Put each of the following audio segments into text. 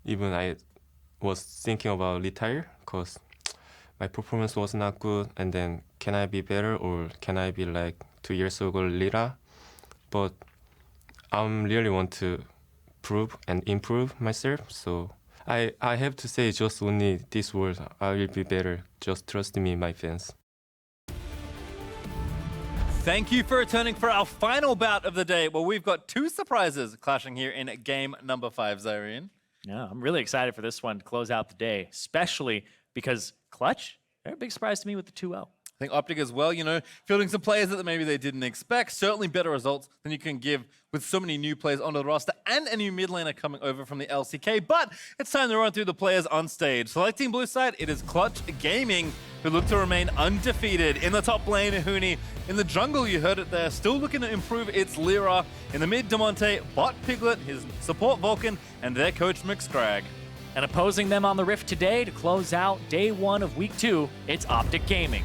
even I was thinking about retire because my performance was not good. And then can I be better or can I be like 2 years ago Lira? But I really want to prove and improve myself. So I have to say just only this word, I will be better. Just trust me, my fans. Thank you for returning for our final bout of the day. Well, we've got 2 surprises clashing here in game number 5, Zyrene. Yeah, I'm really excited for this one to close out the day, especially because Clutch, they're a big surprise to me with the 2-0. I think OpTic as well, you know, fielding some players that maybe they didn't expect. Certainly better results than you can give with so many new players onto the roster and a new mid laner coming over from the LCK. But it's time to run through the players on stage. Selecting blue side, it is Clutch Gaming, who look to remain undefeated. In the top lane, Huni. In the jungle, you heard it there, still looking to improve its Lira. In the mid, Damonte, bot Piglet, his support Vulcan, and their coach McScrag. And opposing them on the Rift today to close out day 1 of week 2, it's OpTic Gaming.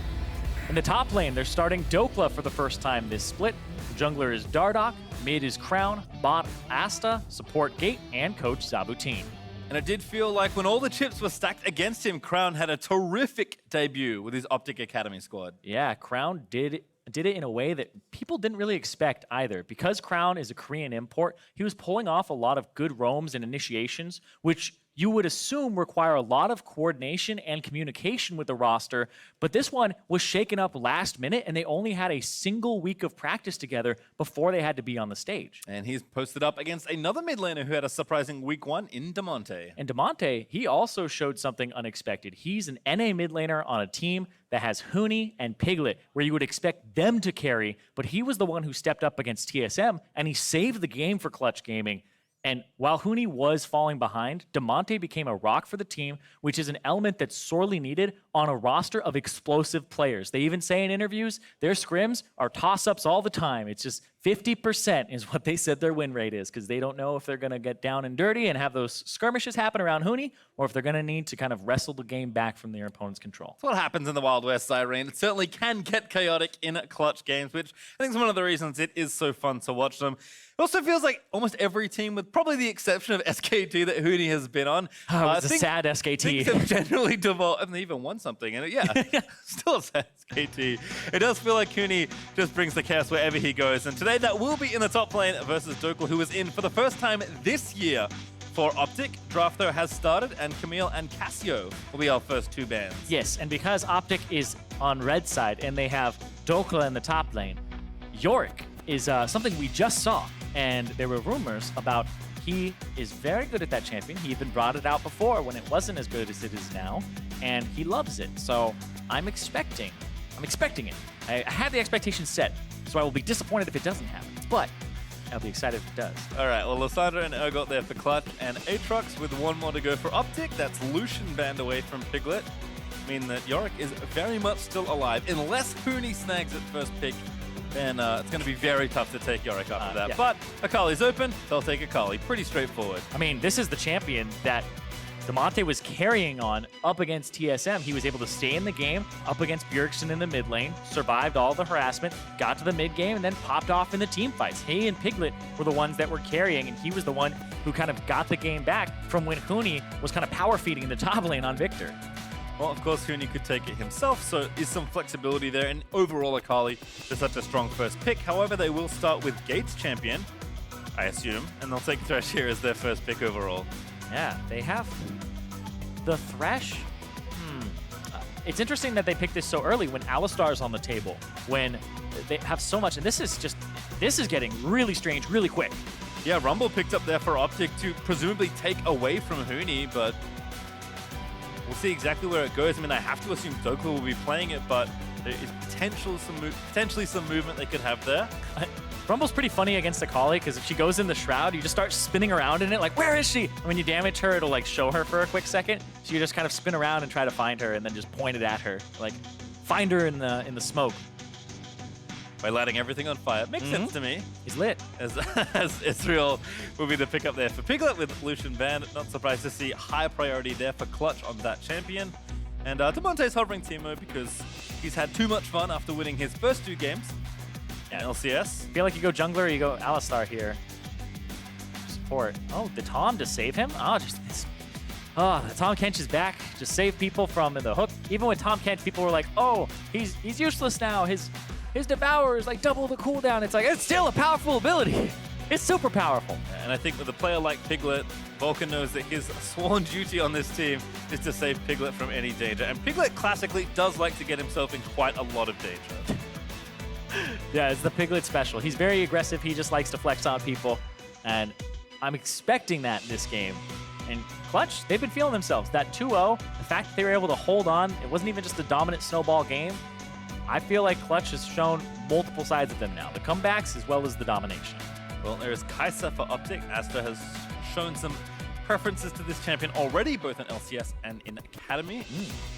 In the top lane, they're starting Dhokla for the first time this split. Jungler is Dardoch, mid is Crown, bot Asta, support Gate, and coach Zabutin. And it did feel like when all the chips were stacked against him, Crown had a terrific debut with his OpTic Academy squad. Yeah, Crown did it in a way that people didn't really expect either. Because Crown is a Korean import, he was pulling off a lot of good roams and initiations, which you would assume require a lot of coordination and communication with the roster, but this one was shaken up last minute and they only had a single week of practice together before they had to be on the stage. And he's posted up against another mid laner who had a surprising week 1 in Damonte. And Damonte, he also showed something unexpected. He's an NA mid laner on a team that has Huni and Piglet, where you would expect them to carry, but he was the one who stepped up against TSM and he saved the game for Clutch Gaming. And while Huni was falling behind, Damonte became a rock for the team, which is an element that's sorely needed on a roster of explosive players. They even say in interviews, their scrims are toss-ups all the time. It's just 50% is what they said their win rate is, because they don't know if they're going to get down and dirty and have those skirmishes happen around Huni, or if they're going to need to kind of wrestle the game back from their opponent's control. That's what happens in the Wild West, Zyrene. It certainly can get chaotic in Clutch games, which I think is one of the reasons it is so fun to watch them. It also feels like almost every team, with probably the exception of SKT that Huni has been on. It's a sad SKT. Things have generally devolved, and they even won something. And still a sad SKT. It does feel like Huni just brings the chaos wherever he goes. And today that will be in the top lane versus Dhokla, who is in for the first time this year for OpTic. Draft, though, has started, and Camille and Cassio will be our first 2 bans. Yes, and because OpTic is on red side and they have Dhokla in the top lane, Yorick is something we just saw. And there were rumors about he is very good at that champion. He even brought it out before when it wasn't as good as it is now, and he loves it. So I'm expecting it. I have the expectation set, so I will be disappointed if it doesn't happen, but I'll be excited if it does. All right, well, Lysandra and Urgot there for Clutch, and Aatrox with 1 more to go for OpTic. That's Lucian banned away from Piglet, meaning that Yorick is very much still alive, unless Huni snags its first pick. Then it's going to be very tough to take Yorick after that. Yeah. But Akali's open, they'll take Akali. Pretty straightforward. I mean, this is the champion that Damonte was carrying on up against TSM. He was able to stay in the game up against Bjergsen in the mid lane, survived all the harassment, got to the mid game, and then popped off in the team fights. He and Piglet were the ones that were carrying, and he was the one who kind of got the game back from when Huni was kind of power feeding in the top lane on Victor. Well, of course, Huni could take it himself, so is some flexibility there. And overall, Akali is such a strong first pick. However, they will start with Gates champion, I assume, and they'll take Thresh here as their first pick overall. Yeah, they have the Thresh. It's interesting that they picked this so early when Alistar's on the table, when they have so much, and this is getting really strange really quick. Yeah, Rumble picked up there for OpTic to presumably take away from Huni, but we'll see exactly where it goes. I mean, I have to assume Dhokla will be playing it, but there is potentially some movement they could have there. Rumble's pretty funny against Akali, because if she goes in the Shroud, you just start spinning around in it, like, where is she? And when you damage her, it'll like show her for a quick second. So you just kind of spin around and try to find her, and then just point it at her. Like, find her in the smoke. By lighting everything on fire. Makes sense to me. He's lit. As Ezreal will be the pickup there for Piglet with Lucian banned. Not surprised to see high priority there for Clutch on that champion. And Damonte's hovering Teemo because he's had too much fun after winning his first 2 games in LCS. I feel like you go jungler or you go Alistar here. Support. Oh, the Tahm to save him? Oh, just this Oh, Tahm Kench is back. Just save people from the hook. Even with Tahm Kench, people were like, "Oh, he's useless now. His Devour is like double the cooldown." It's like it's still a powerful ability. It's super powerful. And I think with a player like Piglet, Vulcan knows that his sworn duty on this team is to save Piglet from any danger. And Piglet classically does like to get himself in quite a lot of danger. Yeah, it's the Piglet special. He's very aggressive. He just likes to flex on people. And I'm expecting that in this game. And Clutch, they've been feeling themselves. That 2-0, the fact that they were able to hold on, it wasn't even just a dominant snowball game. I feel like Clutch has shown multiple sides of them now. The comebacks as well as the domination. Well, there is Kai'Sa for OpTic. Asta has shown some preferences to this champion already, both in LCS and in Academy.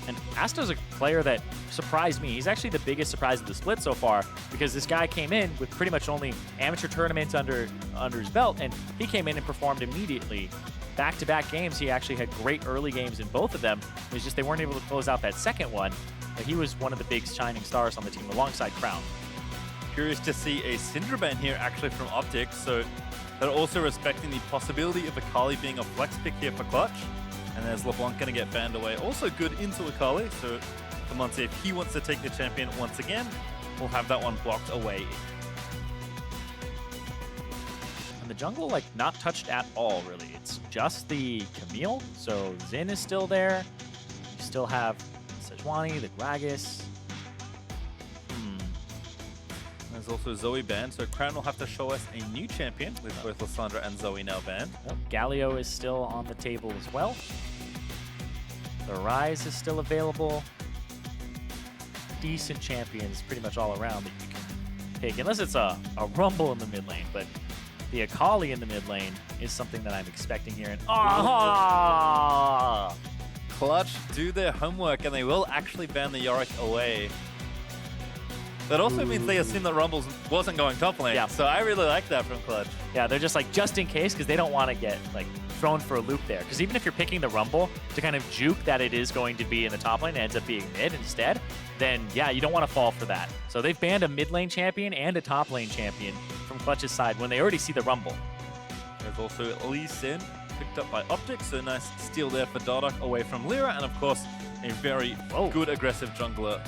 And Asta's a player that surprised me. He's actually the biggest surprise of the split so far because this guy came in with pretty much only amateur tournaments under his belt, and he came in and performed immediately. Back-to-back games, he actually had great early games in both of them. It was just they weren't able to close out that second one, but he was one of the big shining stars on the team alongside Crown. Curious to see a Syndra ban here actually from OpTic, so they're also respecting the possibility of Akali being a flex pick here for Clutch. And there's LeBlanc going to get banned away. Also good into Akali, so Damonte, if he wants to take the champion once again, we'll have that one blocked away. And the jungle, like, not touched at all, really. It's just the Camille, so Xin is still there. You still have Sejuani, the Gragas. There's also Zoe banned, so Crown will have to show us a new champion with both Lissandra and Zoe now banned. Oh, Galio is still on the table as well. The Rise is still available. Decent champions pretty much all around that you can pick, unless it's a Rumble in the mid lane, but the Akali in the mid lane is something that I'm expecting here. And Clutch do their homework, and they will actually ban the Yorick away. That also means they assume that Rumbles wasn't going top lane. Yeah. So I really like that from Clutch. Yeah, they're just like, just in case, because they don't want to get like thrown for a loop there. Because even if you're picking the Rumble to kind of juke that it is going to be in the top lane and ends up being mid instead, then yeah, you don't want to fall for that. So they've banned a mid lane champion and a top lane champion from Clutch's side when they already see the Rumble. There's also Elise in, picked up by OpTic, so nice steal there for Dardoch away from Lira, and of course, a very good aggressive jungler.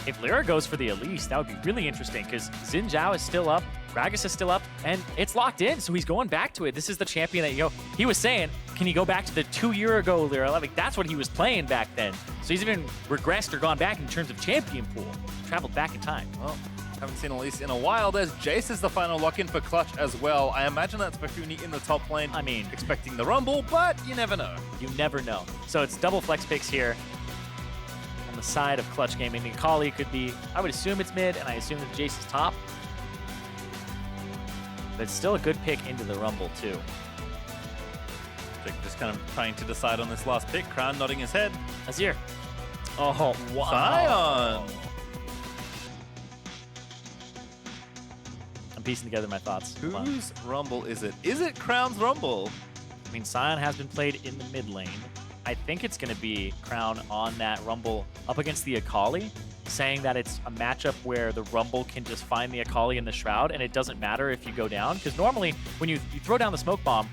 If Lira goes for the Elise, that would be really interesting because Xin Zhao is still up, Gragas is still up, and it's locked in, so he's going back to it. This is the champion that, he was saying, can you go back to the 2 year ago Lira? Like, that's what he was playing back then. So he's even regressed or gone back in terms of champion pool, traveled back in time. Well, haven't seen Elise in a while. There's Jayce as the final lock-in for Clutch as well. I imagine that's for Huni in the top lane. I mean, expecting the Rumble, but you never know. You never know. So it's double flex picks here. On the side of Clutch Gaming, the Akali could be, I would assume it's mid, and I assume that Jayce is top. But it's still a good pick into the Rumble, too. Just kind of trying to decide on this last pick. Crown nodding his head. Azir. Oh, wow. Sion. I'm piecing together my thoughts. Whose Rumble is it? Is it Crown's Rumble? I mean, Sion has been played in the mid lane. I think it's going to be Crown on that Rumble up against the Akali, saying that it's a matchup where the Rumble can just find the Akali in the Shroud, and it doesn't matter if you go down. Because normally, when you throw down the smoke bomb,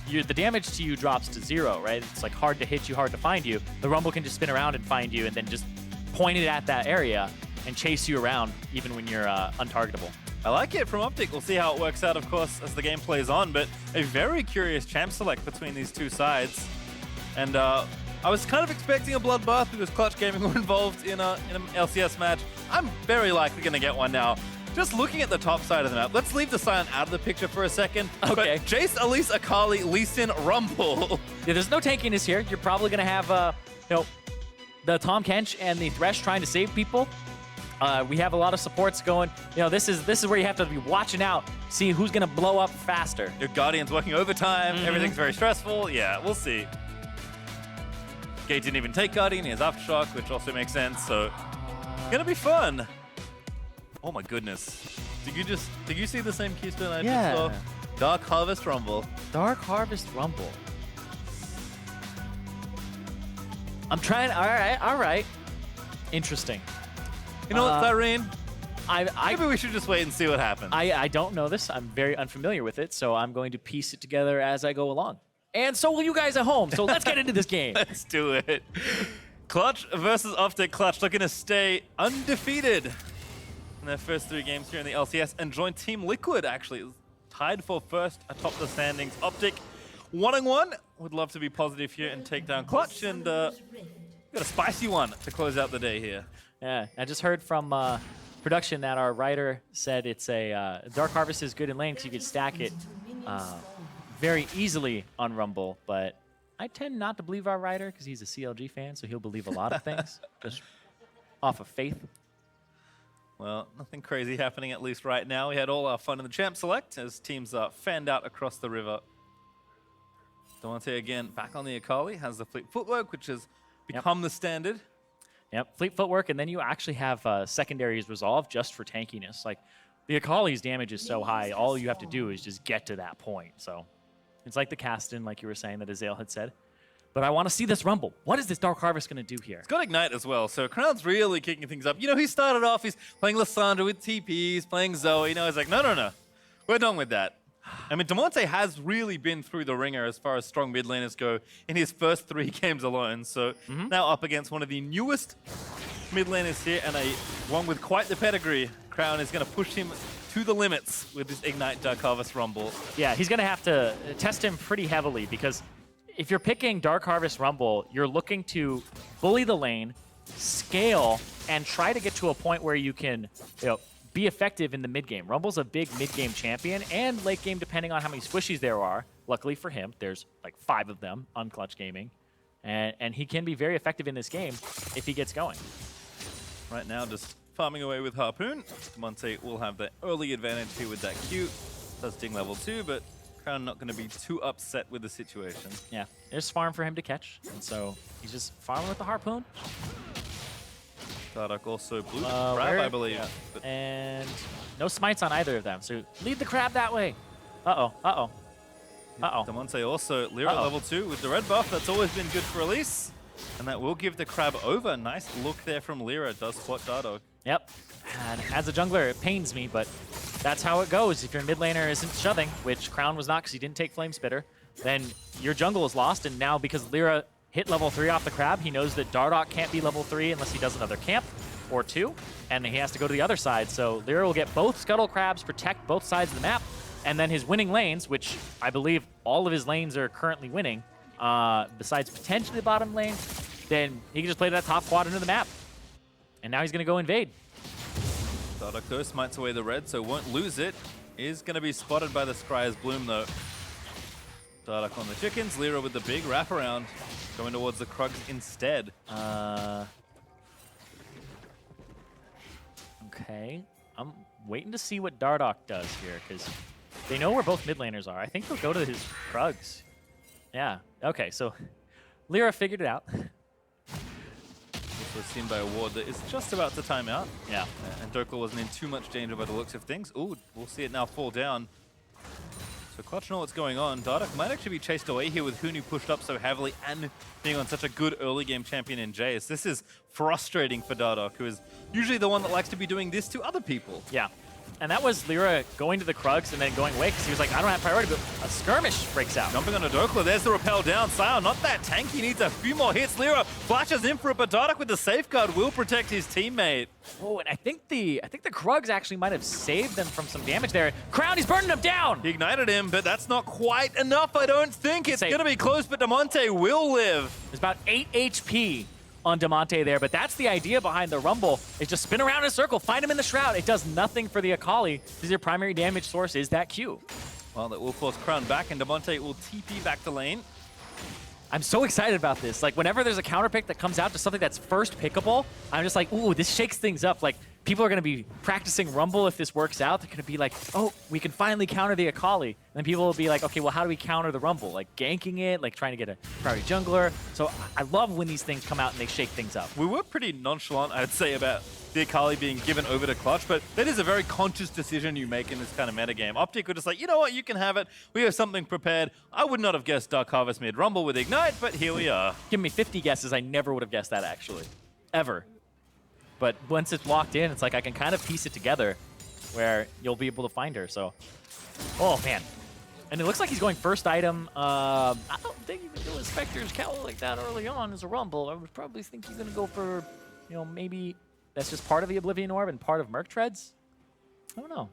the damage to you drops to 0, right? It's like hard to hit you, hard to find you. The Rumble can just spin around and find you and then just point it at that area and chase you around even when you're untargetable. I like it from OpTic. We'll see how it works out, of course, as the game plays on, but a very curious champ select between these two sides. And I was kind of expecting a bloodbath because Clutch Gaming were involved in an LCS match. I'm very likely going to get one now. Just looking at the top side of the map, let's leave the Sion out of the picture for a second. Okay. But Jayce, Elise, Akali, Lee Sin, Rumble. Yeah, there's no tankiness here. You're probably going to have, the Tahm Kench and the Thresh trying to save people. We have a lot of supports going. This is where you have to be watching out, see who's going to blow up faster. Your Guardian's working overtime. Everything's very stressful. Yeah, we'll see. Gage didn't even take Guardian. He has Aftershock, which also makes sense. So it's going to be fun. Oh my goodness. Did you see the same keystone I just saw? Dark Harvest Rumble. Dark Harvest Rumble. I'm trying. All right. Interesting. You know what, Irene? Maybe we should just wait and see what happens. I don't know this. I'm very unfamiliar with it, so I'm going to piece it together as I go along. And so will you guys at home. So let's get into this game. Let's do it. Clutch versus OpTic. Clutch looking to stay undefeated in their first 3 games here in the LCS and join Team Liquid, actually. Tied for first atop the standings. OpTic 1-1. Would love to be positive here and take down Clutch. And got a spicy one to close out the day here. Yeah, I just heard from production that our writer said it's a Dark Harvest is good in lane because you could stack it very easily on Rumble, but I tend not to believe our writer because he's a CLG fan, so he'll believe a lot of things just off of faith. Well, nothing crazy happening at least right now. We had all our fun in the champ select as teams are fanned out across the river. Damonte again back on the Akali, has the fleet footwork, which has become the standard. Yep, fleet footwork, and then you actually have secondaries resolved just for tankiness. Like, the Akali's damage is so high, all you have to do is just get to that point. So it's like the cast-in, like you were saying, that Ezreal had said. But I want to see this Rumble. What is this Dark Harvest going to do here? It's got Ignite as well, so Crown's really kicking things up. You know, he started off, he's playing Lissandra with TP, he's playing Zoe. You know, he's like, no. We're done with that. I mean, Damonte has really been through the ringer as far as strong mid laners go in his first 3 games alone. So now up against one of the newest mid laners here and one with quite the pedigree. Crown is going to push him to the limits with this Ignite Dark Harvest Rumble. Yeah, he's going to have to test him pretty heavily because if you're picking Dark Harvest Rumble, you're looking to bully the lane, scale, and try to get to a point where you can, be effective in the mid game. Rumble's a big mid game champion and late game, depending on how many squishies there are. Luckily for him, there's like 5 of them on Clutch Gaming, and he can be very effective in this game if he gets going. Right now, just farming away with Harpoon. Damonte will have the early advantage here with that Q. Does ding level 2, but Crown not going to be too upset with the situation. Yeah, there's farm for him to catch, and so he's just farming with the Harpoon. Dardoch also blue crab, I believe. Yeah. But and no smites on either of them, so lead the crab that way. Damonte also Lira level 2 with the red buff. That's always been good for Elise. And that will give the crab over. Nice look there from Lira. Does spot Dardoch. Yep. And as a jungler, it pains me, but that's how it goes. If your mid laner isn't shoving, which Crown was not because he didn't take Flame Spitter, then your jungle is lost. And now because Lira hit level 3 off the crab, he knows that Dardoch can't be level 3 unless he does another camp or 2, and he has to go to the other side. So Lira will get both Scuttle Crabs, protect both sides of the map, and then his winning lanes, which I believe all of his lanes are currently winning, besides potentially the bottom lane, then he can just play that top quadrant of the map. And now he's going to go invade. Dardoch though smites away the red, so won't lose it. Is going to be spotted by the Scryer's Bloom though. Dardoch on the chickens, Lira with the big wraparound, going towards the Krugs instead. Okay, I'm waiting to see what Dardoch does here, because they know where both mid laners are. I think they'll go to his Krugs. Yeah, okay, so Lira figured it out. This was seen by a ward that is just about to time out. Yeah. And Dhokla wasn't in too much danger by the looks of things. Ooh, we'll see it now fall down. So Clutch know what's going on. Dardoch might actually be chased away here with Huni pushed up so heavily and being on such a good early game champion in Jayce. This is frustrating for Dardoch, who is usually the one that likes to be doing this to other people. Yeah. And that was Lira going to the Krugs and then going away because he was like, I don't have priority, but a skirmish breaks out. Jumping on a Dhokla, there's the repel down. Sion, not that tanky, needs a few more hits. Lira flashes in for it, but Dardoch with the safeguard will protect his teammate. Oh, and I think the Krugs actually might have saved them from some damage there. Crown, he's burning them down! He ignited him, but that's not quite enough, I don't think. It's going to be close, but Damonte will live. There's about 8 HP on Damonte there, but that's the idea behind the Rumble, is just spin around in a circle, find him in the Shroud. It does nothing for the Akali, because your primary damage source is that Q. Well, that will force Crown back, and Damonte will TP back to lane. I'm so excited about this. Like, whenever there's a counter pick that comes out to something that's first pickable, I'm just like, ooh, this shakes things up. Like, people are going to be practicing Rumble if this works out. They're going to be like, oh, we can finally counter the Akali. And then people will be like, okay, well, how do we counter the Rumble? Like, ganking it, like trying to get a priority jungler. So I love when these things come out and they shake things up. We were pretty nonchalant, I'd say, about the Akali being given over to Clutch, but that is a very conscious decision you make in this kind of metagame. OpTic were just like, you know what, you can have it. We have something prepared. I would not have guessed Dark Harvest mid-Rumble with Ignite, but here we are. Give me 50 guesses, I never would have guessed that, actually. Ever. But once it's locked in, it's like I can kind of piece it together where you'll be able to find her, so. Oh, man. And it looks like he's going first item. I don't think you can do a Spectre's Cowl like that early on as a Rumble. I would probably think he's going to go for, you know, maybe that's just part of the Oblivion Orb and part of Merc Treads. I don't know.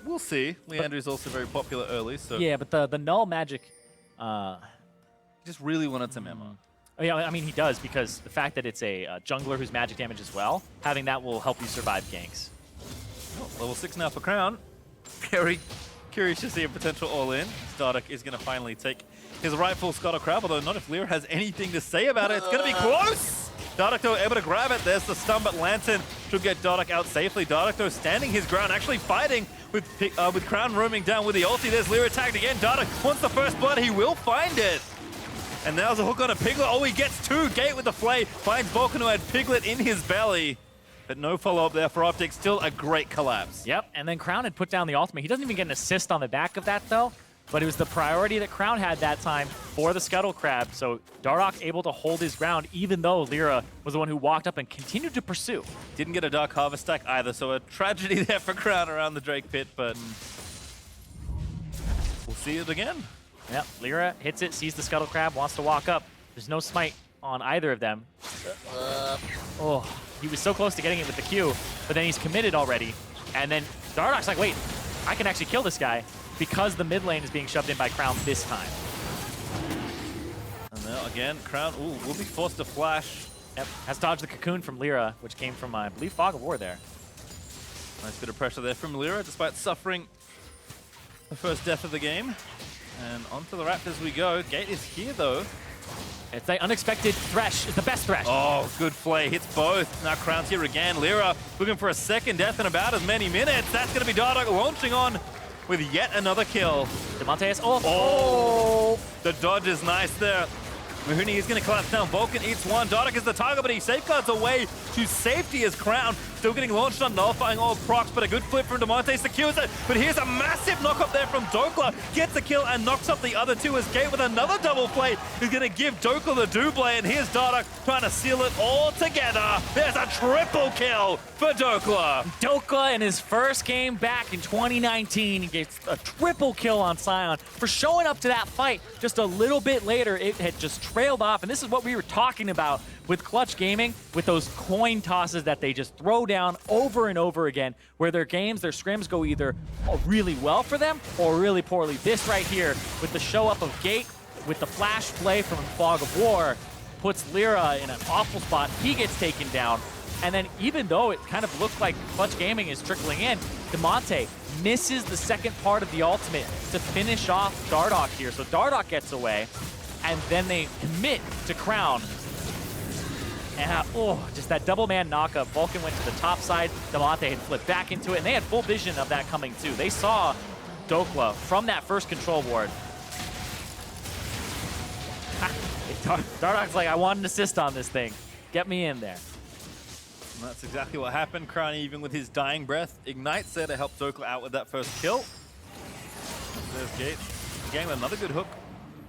We'll see. Leandry's also very popular early, so... Yeah, but the Null Magic... just really wanted some ammo. Yeah, I mean, he does, because the fact that it's a jungler who's magic damage as well, having that will help you survive ganks. Oh, level 6 now for Crown. Very curious to see a potential all-in. Dardoch is going to finally take his rightful Scuttle Crab, although not if Lira has anything to say about it. It's going to be close! Dardoch, though, able to grab it. There's the stun, but Lantern should get Dardoch out safely. Dardoch, though, standing his ground, actually fighting with Crown roaming down with the ulti. There's Lira tagged again. Dardoch wants the first blood. He will find it. And now's a hook on a Piglet. Oh, he gets two. Gate with the flay. Finds Vulcan, who had Piglet in his belly. But no follow-up there for OpTic. Still a great collapse. Yep, and then Crown had put down the ultimate. He doesn't even get an assist on the back of that, though. But it was the priority that Crown had that time for the Scuttle Crab. So Dardoch able to hold his ground, even though Lira was the one who walked up and continued to pursue. Didn't get a Dark Harvest stack either, so a tragedy there for Crown around the Drake pit, but we'll see it again. Yep, Lira hits it, sees the Scuttle Crab, wants to walk up. There's no smite on either of them. Oh, he was so close to getting it with the Q, but then he's committed already. And then Dardoch's like, wait, I can actually kill this guy because the mid lane is being shoved in by Crown this time. And now again, Crown will be forced to flash. Yep, has dodged the cocoon from Lira, which came from, I believe, Fog of War there. Nice bit of pressure there from Lira, despite suffering the first death of the game. And onto the Raptors we go. Gate is here, though. It's the unexpected Thresh. It's the best Thresh. Oh, good play. Hits both. Now Crown's here again. Lira looking for a second death in about as many minutes. That's going to be Dardoch launching on with yet another kill. Damonte is... Oh! Oh! The dodge is nice there. Huni is going to collapse down. Vulcan eats one. Dardoch is the target, but he safeguards away to safety as Crown. Still getting launched on, nullifying all procs, but a good flip from Damonte secures it. But here's a massive knock up there from Dhokla. Gets a kill and knocks up the other two as Gate with another double play is going to give Dhokla the double. And here's Dardoch trying to seal it all together. There's a triple kill for Dhokla. Dhokla in his first game back in 2019 gets a triple kill on Sion for showing up to that fight. Just a little bit later, it had just trailed off. And this is what we were talking about with Clutch Gaming, with those coin tosses that they just throw down over and over again, where their games, their scrims go either really well for them or really poorly. This right here, with the show up of Gate, with the flash play from Fog of War, puts Lira in an awful spot. He gets taken down. And then even though it kind of looked like Clutch Gaming is trickling in, Damonte misses the second part of the ultimate to finish off Dardoch here. So Dardoch gets away, and then they commit to Crown. And just that double man knockup. Vulcan went to the top side. Damonte had flipped back into it, and they had full vision of that coming too. They saw Dhokla from that first control ward. Dardoch's like, I want an assist on this thing. Get me in there. And that's exactly what happened. Crown, even with his dying breath, ignites there to help Dhokla out with that first kill. There's Gate. Again with another good hook.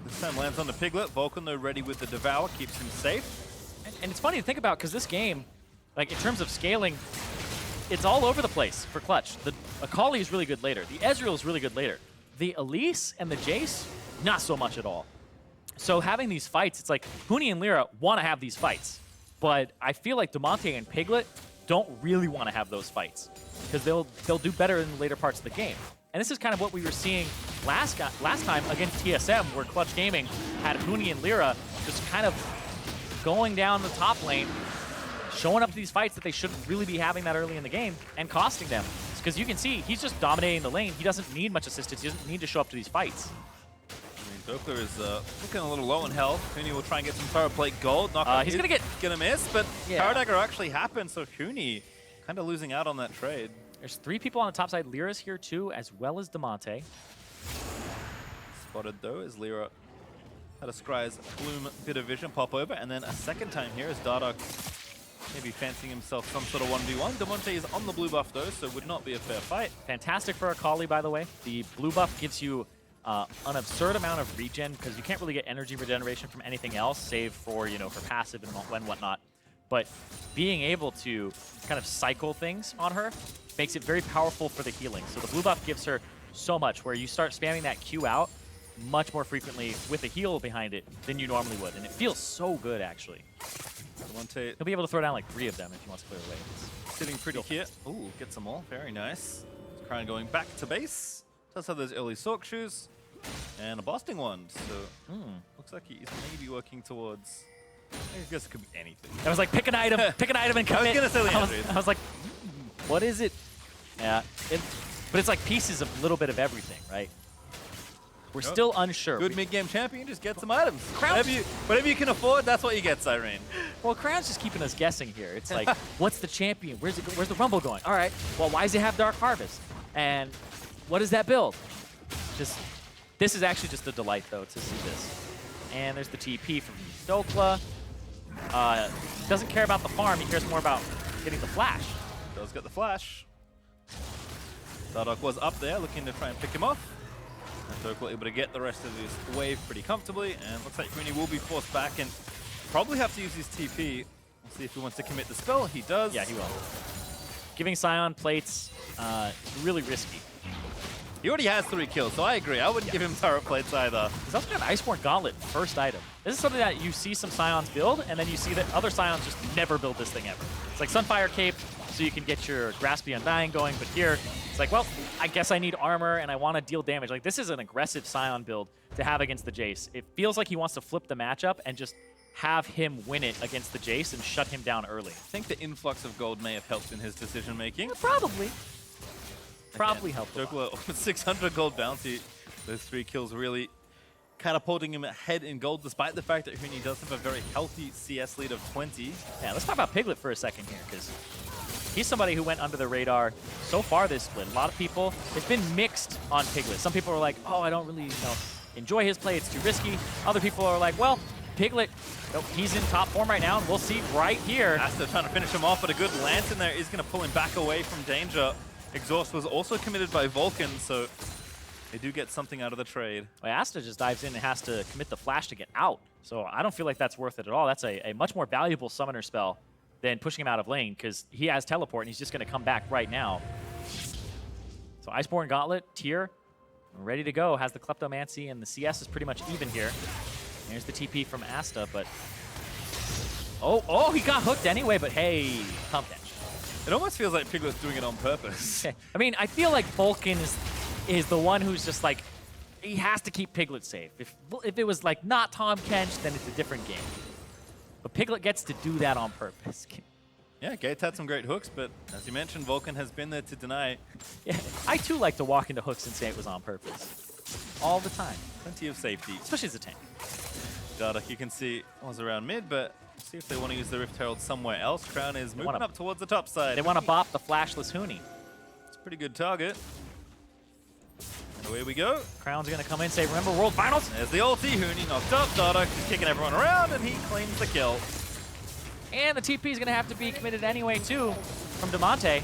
This time lands on the Piglet. Vulcan, though, ready with the Devour, keeps him safe. And it's funny to think about, because this game, like in terms of scaling, it's all over the place for Clutch. The Akali is really good later. The Ezreal is really good later. The Elise and the Jayce, not so much at all. So having these fights, it's like Huni and Lira want to have these fights. But I feel like Damonte and Piglet don't really want to have those fights, because they'll do better in the later parts of the game. And this is kind of what we were seeing last time against TSM, where Clutch Gaming had Huni and Lira just kind of going down the top lane, showing up to these fights that they shouldn't really be having that early in the game, and costing them. Because you can see, he's just dominating the lane. He doesn't need much assistance. He doesn't need to show up to these fights. I mean, Dhokla is looking a little low in health. Huni will try and get some Power Plate gold. He's gonna miss, but yeah. Power Dagger actually happened, so Huni kind of losing out on that trade. There's 3 people on the top side. Lira's here too, as well as Damonte. Spotted though, as Lira had a Scry's Plume bit of vision pop over, and then a second time here as Dardoch maybe fancying himself some sort of 1v1. Damonte is on the blue buff though, so would not be a fair fight. Fantastic for Akali, by the way. The blue buff gives you an absurd amount of regen, because you can't really get energy regeneration from anything else, save for, you know, for passive and whatnot. But being able to kind of cycle things on her makes it very powerful for the healing. So the blue buff gives her so much, where you start spamming that Q out much more frequently with a heal behind it than you normally would. And it feels so good, actually. Damonte He'll be able to throw down like 3 of them if he wants to clear away. sitting pretty here. Ooh, gets them all. Very nice. Crown going back to base. Does have those early Sork shoes. And a busting one. So, looks like he's maybe working towards... I guess it could be anything. I was like, pick an item and commit. I was going to say the I was like, what is it? Yeah, but it's like pieces of a little bit of everything, right? We're still unsure. Good mid-game champion, just get some items. Crown's- Whatever you can afford, that's what you get, Cyrene. Well, Crown's just keeping us guessing here. It's like, what's the champion? Where's the Rumble going? All right, well, why does he have Dark Harvest? And what is that build? This is actually just a delight, though, to see this. And there's the TP from Dhokla. Doesn't care about the farm. He cares more about getting the flash. Does get the flash. Dardoch was up there, looking to try and pick him off. And Dhokla able to get the rest of his wave pretty comfortably. And looks like Huni will be forced back and probably have to use his TP. We'll see if he wants to commit the spell. He does. Yeah, he will. Giving Sion plates, really risky. He already has 3 kills, so I agree. I wouldn't give him turret plates either. He's also got Iceborne Gauntlet, first item. This is something that you see some Scions build, and then you see that other Scions just never build this thing ever. It's like Sunfire Cape, so you can get your Grasp the Undying going, but here, it's like, well, I guess I need armor, and I want to deal damage. Like, this is an aggressive Sion build to have against the Jayce. It feels like he wants to flip the matchup and just have him win it against the Jayce and shut him down early. I think the influx of gold may have helped in his decision-making. Yeah, probably. Probably helped a lot. Dhokla with 600 gold bounty. Those 3 kills really catapulting him ahead in gold, despite the fact that Huni does have a very healthy CS lead of 20. Yeah, let's talk about Piglet for a second here, because he's somebody who went under the radar so far this split. A lot of people, it's been mixed on Piglet. Some people are like, oh, I don't really enjoy his play, it's too risky. Other people are like, well, Piglet, he's in top form right now, and we'll see right here. Asta trying to finish him off, but a good lance in there is going to pull him back away from danger. Exhaust was also committed by Vulcan, so they do get something out of the trade. Well, Asta just dives in and has to commit the flash to get out. So I don't feel like that's worth it at all. That's a much more valuable summoner spell than pushing him out of lane, because he has teleport and he's just going to come back right now. So Iceborne Gauntlet, tier, ready to go. Has the Kleptomancy, and the CS is pretty much even here. There's the TP from Asta, but... Oh, he got hooked anyway, but hey, pump catch. It almost feels like Piglet's doing it on purpose. I mean, I feel like Vulcan is the one who's just like, he has to keep Piglet safe. If it was like not Tahm Kench, then it's a different game. But Piglet gets to do that on purpose. Yeah, Gates had some great hooks, but as you mentioned, Vulcan has been there to deny. Yeah, I too like to walk into hooks and say it was on purpose. All the time. Plenty of safety. Especially as a tank. Dardoch, you can see, was around mid, but see if they want to use the Rift Herald somewhere else. Crown is moving up towards the top side. They want to bop the flashless Huni. It's a pretty good target. And away we go. Crown's going to come in and say, remember World Finals? There's the ulti. Huni knocked up. Dardoch is kicking everyone around, and he claims the kill. And the TP is going to have to be committed anyway, too, from Damonte.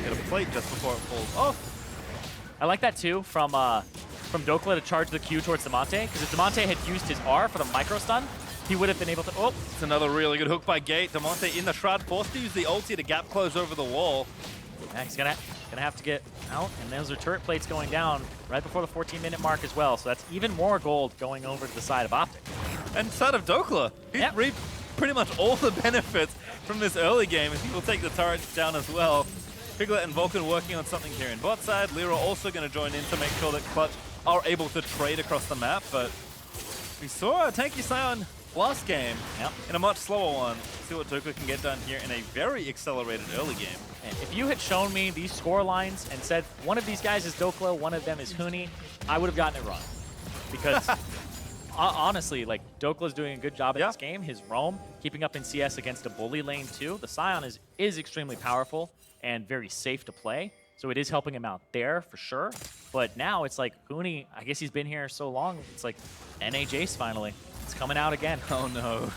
Get a plate just before it falls off. I like that, too, from Dhokla to charge the Q towards Damonte, because if Damonte had used his R for the micro stun, he would have been able to... Oh, it's another really good hook by Gate. Damonte in the Shroud, forced to use the ulti to gap close over the wall. Yeah, he's gonna have to get out, and those are turret plates going down right before the 14-minute mark as well, so that's even more gold going over to the side of OpTic. And side of Dhokla. He's reaped pretty much all the benefits from this early game, and he will take the turrets down as well. Piglet and Vulcan working on something here in bot side. Lira also going to join in to make sure that Clutch are able to trade across the map, but we saw a tanky Sion last game in a much slower one. See what Dhokla can get done here in a very accelerated early game. And if you had shown me these score lines and said one of these guys is Dhokla, one of them is Huni, I would have gotten it wrong. Because honestly, like, Dhokla's doing a good job in this game. His roam, keeping up in CS against a bully lane too. The Sion is extremely powerful and very safe to play. So it is helping him out there for sure. But now it's like Huni, I guess he's been here so long, it's like NA Jayce finally. It's coming out again. Oh no.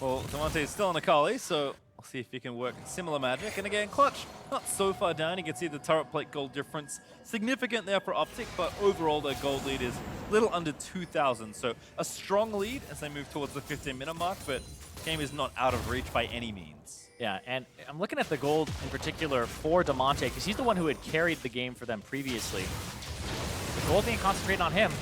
Well, Damonte is still on Akali, so we'll see if he can work similar magic. And again, Clutch, not so far down. You can see the turret plate gold difference. Significant there for OpTic, but overall their gold lead is a little under 2,000. So a strong lead as they move towards the 15-minute mark, but game is not out of reach by any means. Yeah, and I'm looking at the gold in particular for Damonte because he's the one who had carried the game for them previously. The gold being concentrated on him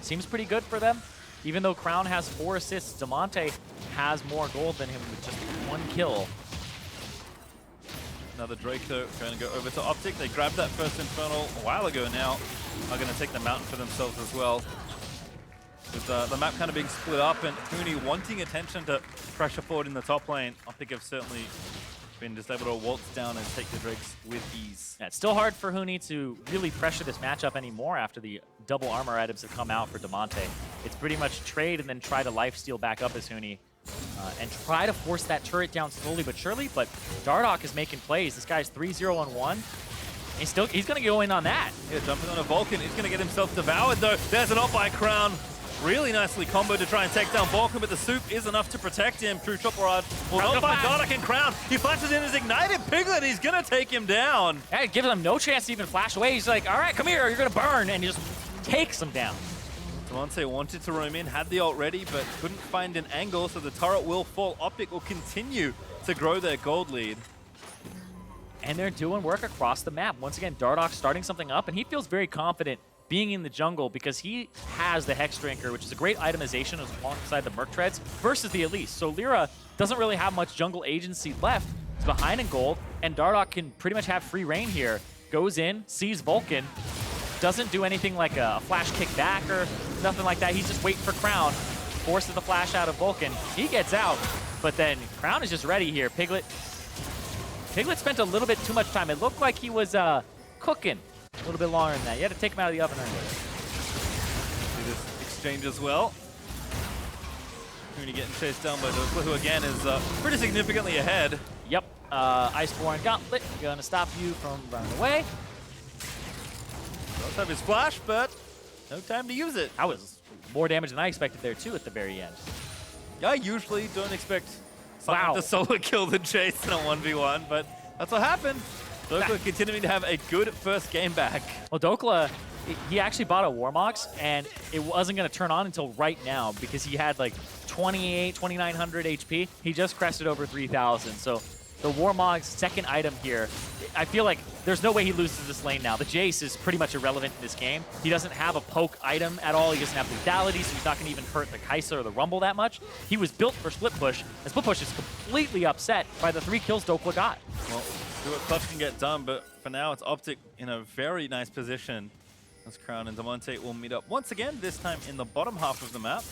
seems pretty good for them. Even though Crown has 4 assists, Damonte has more gold than him with just 1 kill. Another Drake though, going to go over to OpTic. They grabbed that first Infernal a while ago now. Are going to take the mountain for themselves as well. With the map kind of being split up and Huni wanting attention to pressure forward in the top lane. OpTic have certainly been just able to waltz down and take the Drakes with ease. Yeah, it's still hard for Huni to really pressure this matchup anymore after the double armor items have come out for Damonte. It's pretty much trade and then try to lifesteal back up as Huni. And try to force that turret down slowly but surely, but Dardoch is making plays. This guy's 3-0-1. He's going to go in on that. Yeah, jumping on a Vulcan. He's going to get himself devoured though. There's an ult by Crown. Really nicely comboed to try and take down Vulcan, but the soup is enough to protect him. True Shot Barrage. Well, not by Dardoch and Crown. He flashes in his ignited Piglet. He's going to take him down. Yeah, it gives him no chance to even flash away. He's like, all right, come here, you're going to burn, and he just takes him down. Damonte wanted to roam in, had the ult ready, but couldn't find an angle, so the turret will fall. OpTic will continue to grow their gold lead. And they're doing work across the map. Once again, Dardoch starting something up, and he feels very confident being in the jungle because he has the Hex Drinker, which is a great itemization alongside the Merc Treads versus the Elise. So Lira doesn't really have much jungle agency left. He's behind in gold, and Dardoch can pretty much have free reign here. Goes in, sees Vulcan, doesn't do anything like a flash kick back or nothing like that. He's just waiting for Crown, forces the flash out of Vulcan. He gets out, but then Crown is just ready here. Piglet spent a little bit too much time. It looked like he was cooking a little bit longer than that. You had to take him out of the oven earlier. See this exchange as well. Huni getting chased down by Dhokla, who again is pretty significantly ahead. Yep, Iceborne Gauntlet gonna stop you from running away. Does have his flash, but no time to use it. That was more damage than I expected there too at the very end. I usually don't expect someone to solo kill the Jayce in a 1v1, but that's what happened. Dhokla continuing to have a good first game back. Well, Dhokla, he actually bought a Warmox, and it wasn't going to turn on until right now because he had like 2,900 HP. He just crested over 3,000. So the Warmog's second item here, I feel like there's no way he loses this lane now. The Jayce is pretty much irrelevant in this game. He doesn't have a poke item at all. He doesn't have lethality, so he's not going to even hurt the Kai'Sa or the Rumble that much. He was built for Split Push, and Split Push is completely upset by the 3 kills Dhokla got. Well, see what Clutch can get done, but for now it's OpTic in a very nice position as Crown and Damonte will meet up once again, this time in the bottom half of the map.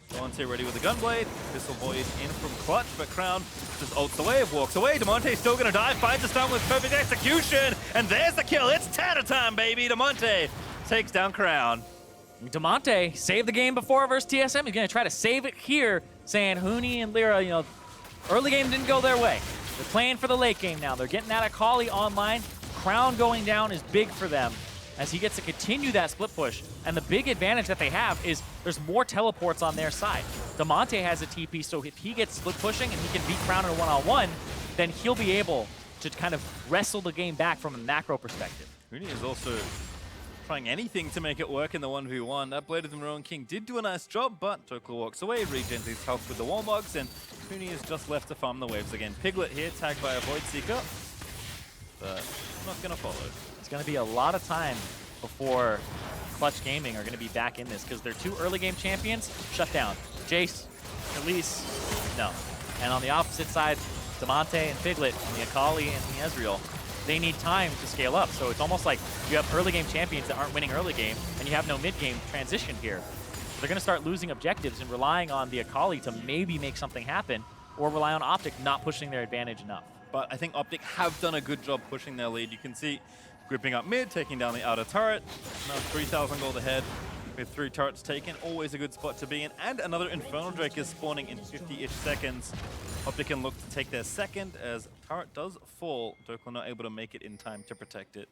Damonte ready with the Gunblade. This will void in from Clutch, but Crown just ults away, walks away. Damonte still going to die, finds the stun with perfect execution, and there's the kill. It's Tana time, baby. Damonte takes down Crown. Damonte saved the game before versus TSM. He's going to try to save it here, saying Huni and Lira, you know, early game didn't go their way. They're playing for the late game now. They're getting that Akali online. Crown going down is big for them as he gets to continue that split push. And the big advantage that they have is there's more teleports on their side. Damonte has a TP, so if he gets split pushing and he can beat Crown in a one-on-one, then he'll be able to kind of wrestle the game back from a macro perspective. Huni is also trying anything to make it work in the 1v1. That Blade of the Maroon King did do a nice job, but Dhokla walks away, regens his health with the Warmogs, and Huni is just left to farm the waves again. Piglet here, tagged by a Void Seeker, but not going to follow. It's going to be a lot of time before Clutch Gaming are going to be back in this because they're 2 early game champions shut down. Jayce, Elise, no. And on the opposite side, Damonte and Piglet, and the Akali and the Ezreal, they need time to scale up. So it's almost like you have early game champions that aren't winning early game, and you have no mid game transition here. They're going to start losing objectives and relying on the Akali to maybe make something happen, or rely on OpTic not pushing their advantage enough. But I think OpTic have done a good job pushing their lead. You can see gripping up mid, taking down the outer turret. Now 3,000 gold ahead with 3 turrets taken. Always a good spot to be in. And another Infernal Drake is spawning in 50-ish seconds. OpTic can look to take their second as turret does fall. Dhokla not able to make it in time to protect it.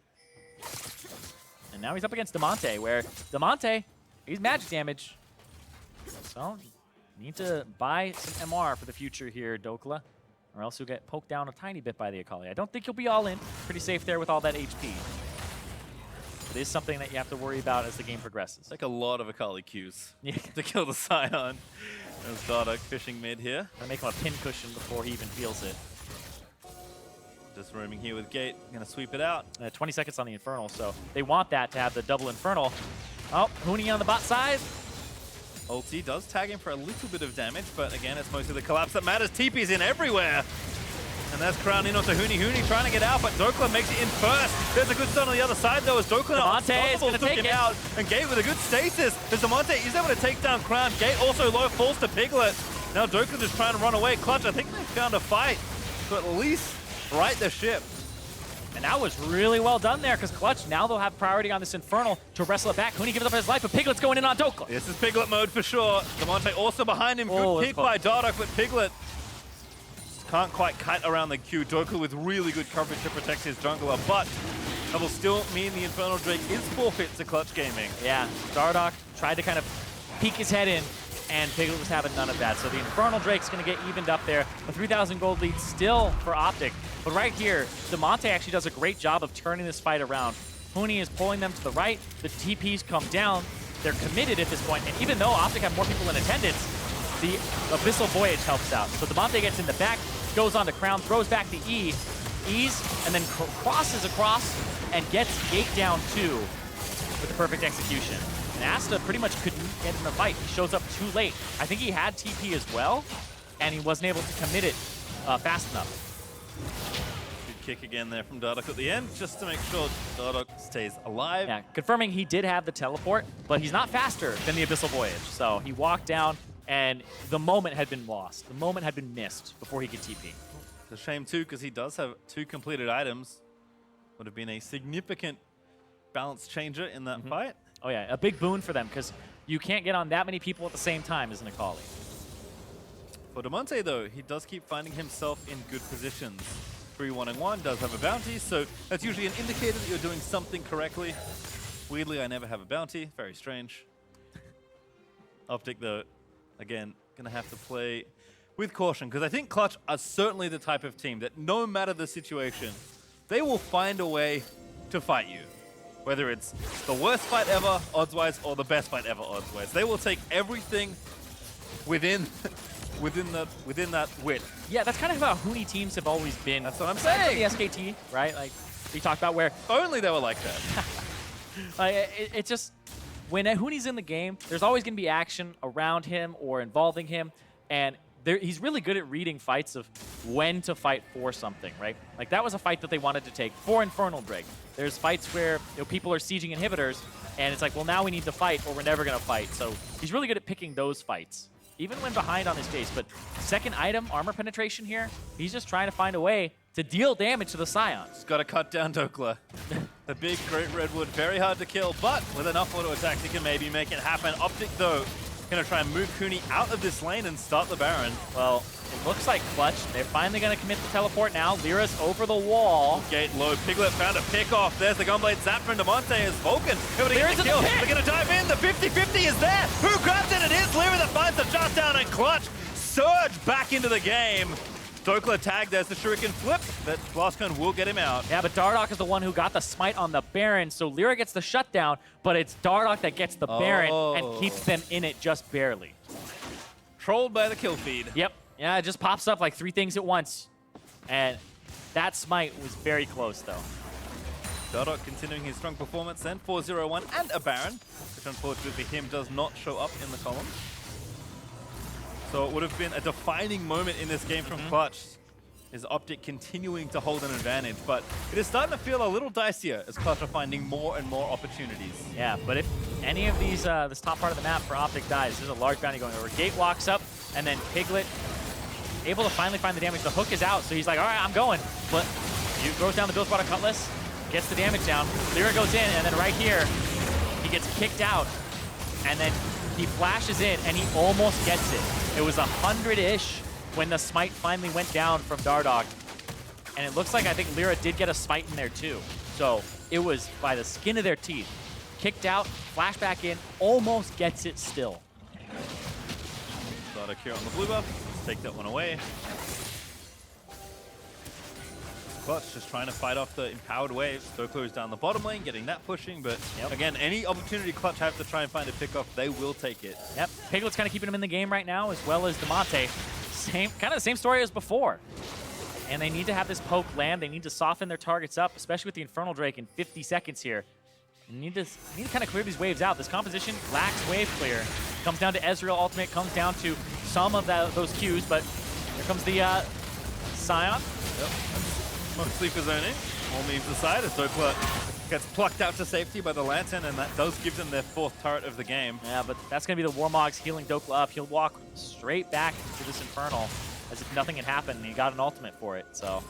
And now he's up against Damonte, where Damonte, he's magic damage. So, need to buy some MR for the future here, Dhokla, or else you'll get poked down a tiny bit by the Akali. I don't think you'll be all in. Pretty safe there with all that HP. It is something that you have to worry about as the game progresses. It's like a lot of Akali Qs Yeah. to kill the Sion. There's Dardoch fishing mid here. Gonna make him a pin cushion before he even feels it. Just roaming here with Gate. Gonna sweep it out. 20 seconds on the Infernal, so they want that to have the double Infernal. Oh, Huni on the bot side. Ulti does tag him for a little bit of damage, but again, it's mostly the collapse that matters. TP's in everywhere. And that's crowned in onto Huni. Huni trying to get out, but Dhokla makes it in first. There's a good stun on the other side, though, as Dhokla Damonte is going to take him it out. And Gate with a good stasis. As Damonte is able to take down Crown. Gate also low, falls to Piglet. Now Dhokla just trying to run away. Clutch, I think they found a fight to at least right the ship. And that was really well done there, because Clutch, now they'll have priority on this Infernal to wrestle it back. Huni gives up his life, but Piglet's going in on Dhokla. This is Piglet mode for sure. Damonte also behind him. Oh, Good kick by Dardoch, but Piglet can't quite cut around the Q. Dhokla with really good coverage to protect his jungler, but that will still mean the Infernal Drake is forfeit to Clutch Gaming. Yeah, Dardoch tried to kind of peek his head in, and Piglet was having none of that. So the Infernal Drake's going to get evened up there. A 3,000 gold lead still for OpTic. But right here, Damonte actually does a great job of turning this fight around. Huni is pulling them to the right. The TPs come down. They're committed at this point. And even though OpTic have more people in attendance, the Abyssal Voyage helps out. So Damonte gets in the back, goes on to Crown, throws back the E, E's, and then crosses across and gets Gate down too with the perfect execution. And Asta pretty much couldn't get in the fight. He shows up too late. I think he had TP as well, and he wasn't able to commit it fast enough. Good kick again there from Dardoch at the end, just to make sure Dardoch stays alive. Yeah, confirming he did have the teleport, but he's not faster than the Abyssal Voyage. So he walked down, and the moment had been lost. The moment had been missed before he could TP. It's a shame too, because he does have 2 completed items. Would have been a significant balance changer in that fight. Oh yeah, a big boon for them, because you can't get on that many people at the same time as an Akali. For Damonte though, he does keep finding himself in good positions. 3-1-1 does have a bounty, so that's usually an indicator that you're doing something correctly. Weirdly, I never have a bounty. Very strange. OpTic though, again, gonna have to play with caution, because I think Clutch are certainly the type of team that no matter the situation, they will find a way to fight you. Whether it's the worst fight ever, odds-wise, or the best fight ever, odds-wise. They will take everything within that width. Yeah, that's kind of how Huni teams have always been. That's what I'm Aside from saying. the SKT, right? Like we talked about where If only they were like that. it's just when Huni's in the game, there's always going to be action around him or involving him, and he's really good at reading fights of when to fight for something, right? Like that was a fight that they wanted to take for Infernal Drake. There's fights where people are sieging inhibitors, and it's like, well, now we need to fight or we're never going to fight. So he's really good at picking those fights, even when behind on his Jayce. But second item, armor penetration here, he's just trying to find a way to deal damage to the Sion. Just got to cut down Dhokla. The big great redwood, very hard to kill, but with enough auto attacks, he can maybe make it happen. OpTic though, gonna try and move Huni out of this lane and start the Baron. Well, it looks like Clutch. They're finally going to commit the teleport now. Lyra's over the wall. Gate low. Piglet found a pick off. There's the Gunblade zap from Damonte as Vulcan able to get the kill. They're going to dive in. The 50-50 is there. Who grabs it? It is Lira that finds the shot down, and Clutch surge back into the game. Dhokla tagged. There's the Shuriken flip. That Blastcone will get him out. Yeah, but Dardoch is the one who got the smite on the Baron, so Lira gets the shutdown, but it's Dardoch that gets the Baron and keeps them in it just barely. Trolled by the kill feed. Yep. Yeah, it just pops up like 3 things at once. And that smite was very close, though. Dardoch continuing his strong performance then. 4-0-1 and a Baron, which unfortunately for him does not show up in the column. So it would have been a defining moment in this game from Clutch. Is OpTic continuing to hold an advantage, but it is starting to feel a little dicier as Clutch are finding more and more opportunities. Yeah, but if any of these, this top part of the map for OpTic dies, there's a large bounty going over. Gate walks up, and then Piglet able to finally find the damage. The hook is out, so he's like, all right, I'm going. But he throws down the Build Squad Cutlass, gets the damage down. Lira goes in, and then right here, he gets kicked out, and then he flashes in, and he almost gets it. It was 100-ish when the smite finally went down from Dardoch. And it looks like I think Lira did get a smite in there too. So it was by the skin of their teeth. Kicked out, flash back in, almost gets it still. Dardoch here on the blue buff. Let's take that one away. Clutch just trying to fight off the empowered waves. Dhokla is down the bottom lane, getting that pushing, but again, any opportunity Clutch have to try and find a pick-off, they will take it. Yep, Piglet's kind of keeping him in the game right now, as well as Damonte. Kind of the same story as before. And they need to have this poke land. They need to soften their targets up, especially with the Infernal Drake in 50 seconds here. You need to kind of clear these waves out. This composition lacks wave clear. Comes down to Ezreal ultimate, comes down to some of those Qs, but here comes the Sion. Yep. Mostly for zoning. All memes aside, as Dhokla gets plucked out to safety by the Lantern, and that does give them their 4th turret of the game. Yeah, but that's going to be the Warmogs healing Dhokla up. He'll walk straight back to this Infernal as if nothing had happened, and he got an ultimate for it. So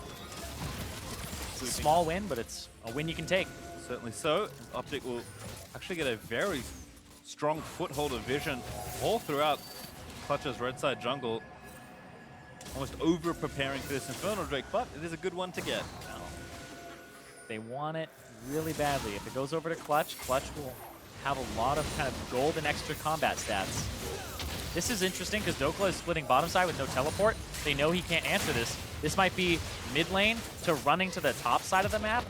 it's a small win, but it's a win you can take. Certainly so. OpTic will actually get a very strong foothold of vision all throughout Clutch's red side jungle. Almost over-preparing for this Infernal Drake, but it is a good one to get. No. They want it really badly. If it goes over to Clutch, Clutch will have a lot of kind of gold and extra combat stats. This is interesting because Dhokla is splitting bottom side with no teleport. They know he can't answer this. This might be mid lane to running to the top side of the map.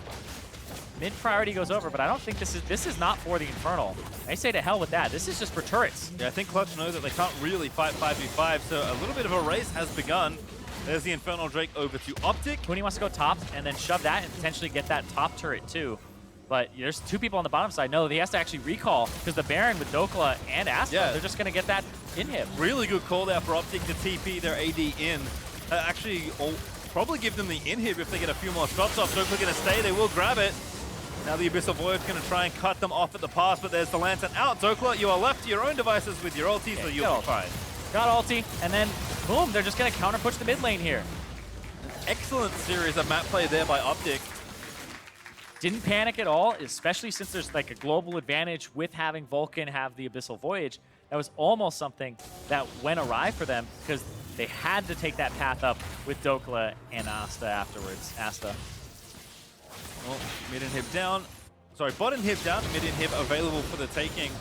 Mid priority goes over, but I don't think this is not for the Infernal. I say to hell with that. This is just for turrets. Yeah, I think Clutch know that they can't really fight 5v5, so a little bit of a race has begun. There's the Infernal Drake over to OpTic. Huni wants to go top and then shove that and potentially get that top turret too. But there's 2 people on the bottom side. No, he has to actually recall because the Baron with Dhokla and Asta, they're just going to get that in him. Really good call there for OpTic to TP their AD in. Actually, probably give them the inhib if they get a few more shots off. Dhokla going to stay. They will grab it. Now the Abyssal Void's going to try and cut them off at the pass, but there's the Lantern out. Dhokla, you are left to your own devices with your ulti, so you'll be fine. Got ulti, and then boom, they're just going to counter push the mid lane here. Excellent series of map play there by OpTic. Didn't panic at all, especially since there's like a global advantage with having Vulcan have the Abyssal Voyage. That was almost something that went awry for them because they had to take that path up with Dhokla and Asta afterwards. Asta. Well, mid inhib down. Sorry, bot inhib down, mid inhib available for the taking.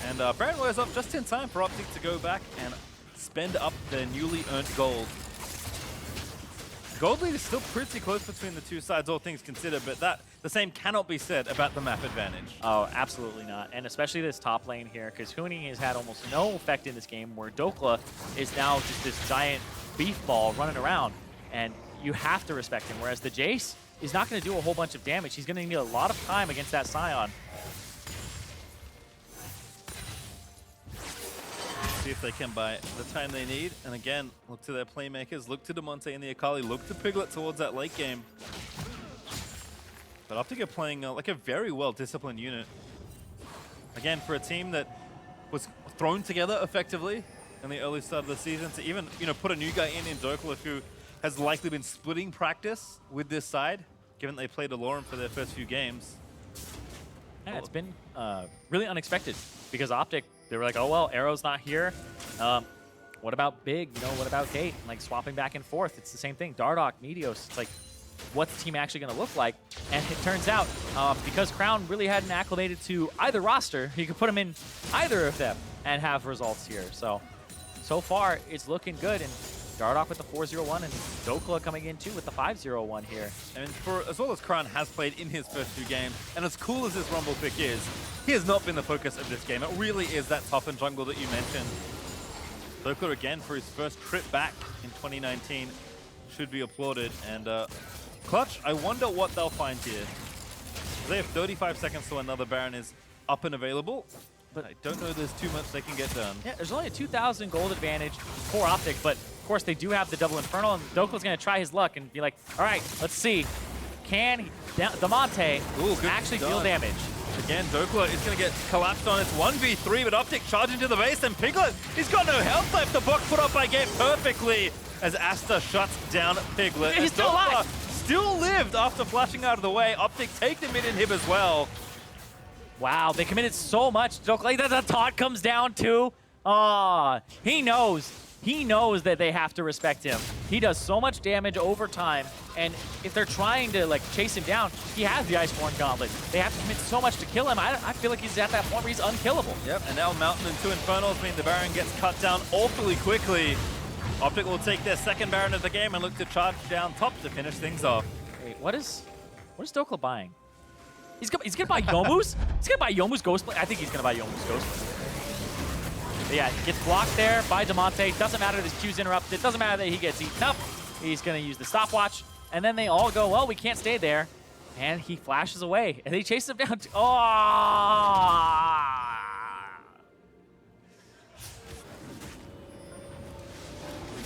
And Baron wears up just in time for OpTic to go back and spend up their newly earned gold. Gold lead is still pretty close between the two sides, all things considered, but the same cannot be said about the map advantage. Oh, absolutely not. And especially this top lane here, because Huni has had almost no effect in this game, where Dhokla is now just this giant beef ball running around, and you have to respect him, whereas the Jayce is not going to do a whole bunch of damage. He's going to need a lot of time against that Sion. See if they can buy the time they need. And again, look to their playmakers, look to Damonte and the Akali, look to Piglet towards that late game. But OpTic are playing like a very well-disciplined unit. Again, for a team that was thrown together effectively in the early start of the season to even, put a new guy in Dhokla who has likely been splitting practice with this side, given they played Aloran for their first few games. Yeah, it's been really unexpected because OpTic, they were like, oh, well, Arrow's not here. What about Big? What about Gate? Like swapping back and forth. It's the same thing. Dardoch, Meteos. It's like, what's the team actually going to look like? And it turns out, because Crown really hadn't acclimated to either roster, he could put him in either of them and have results here. So far, it's looking good. And Dardoch with the 4-0-1 and Dhokla coming in too with the 5-0-1 here. And as well as Crown has played in his first few games, and as cool as this Rumble pick is, he has not been the focus of this game. It really is that top and jungle that you mentioned. Dhokla again for his first trip back in 2019 should be applauded. And Clutch, I wonder what they'll find here. They have 35 seconds till another Baron is up and available. But I don't know there's too much they can get done. Yeah, there's only a 2,000 gold advantage for OpTic, but of course they do have the double Infernal, and Dhokla's going to try his luck and be like, all right, let's see. Can Damonte actually deal damage? Again, Dhokla is going to get collapsed on. It's 1v3, but OpTic charging to the base, and Piglet, he's got no health left. The block put up by Gate perfectly as Asta shuts down Piglet. He's still alive. Still lived after flashing out of the way. OpTic take the mid inhib as well. Wow, they committed so much. Dhokla, the taunt comes down too. He knows. He knows that they have to respect him. He does so much damage over time, and if they're trying to chase him down, he has the Iceborne Gauntlet. They have to commit so much to kill him. I feel like he's at that point where he's unkillable. Yep, and now Mountain and 2 Infernals mean the Baron gets cut down awfully quickly. OpTic will take their second Baron of the game and look to charge down top to finish things off. Wait, what is Dhokla buying? He's gonna buy Youmuu's? He's gonna buy Youmuu's Ghostblade? I think he's gonna buy Youmuu's Ghostblade. But yeah, gets blocked there by Damonte. Doesn't matter that his Q's interrupted. Doesn't matter that he gets eaten up. He's gonna use the stopwatch. And then they all go, well, we can't stay there. And he flashes away. And they chase him down.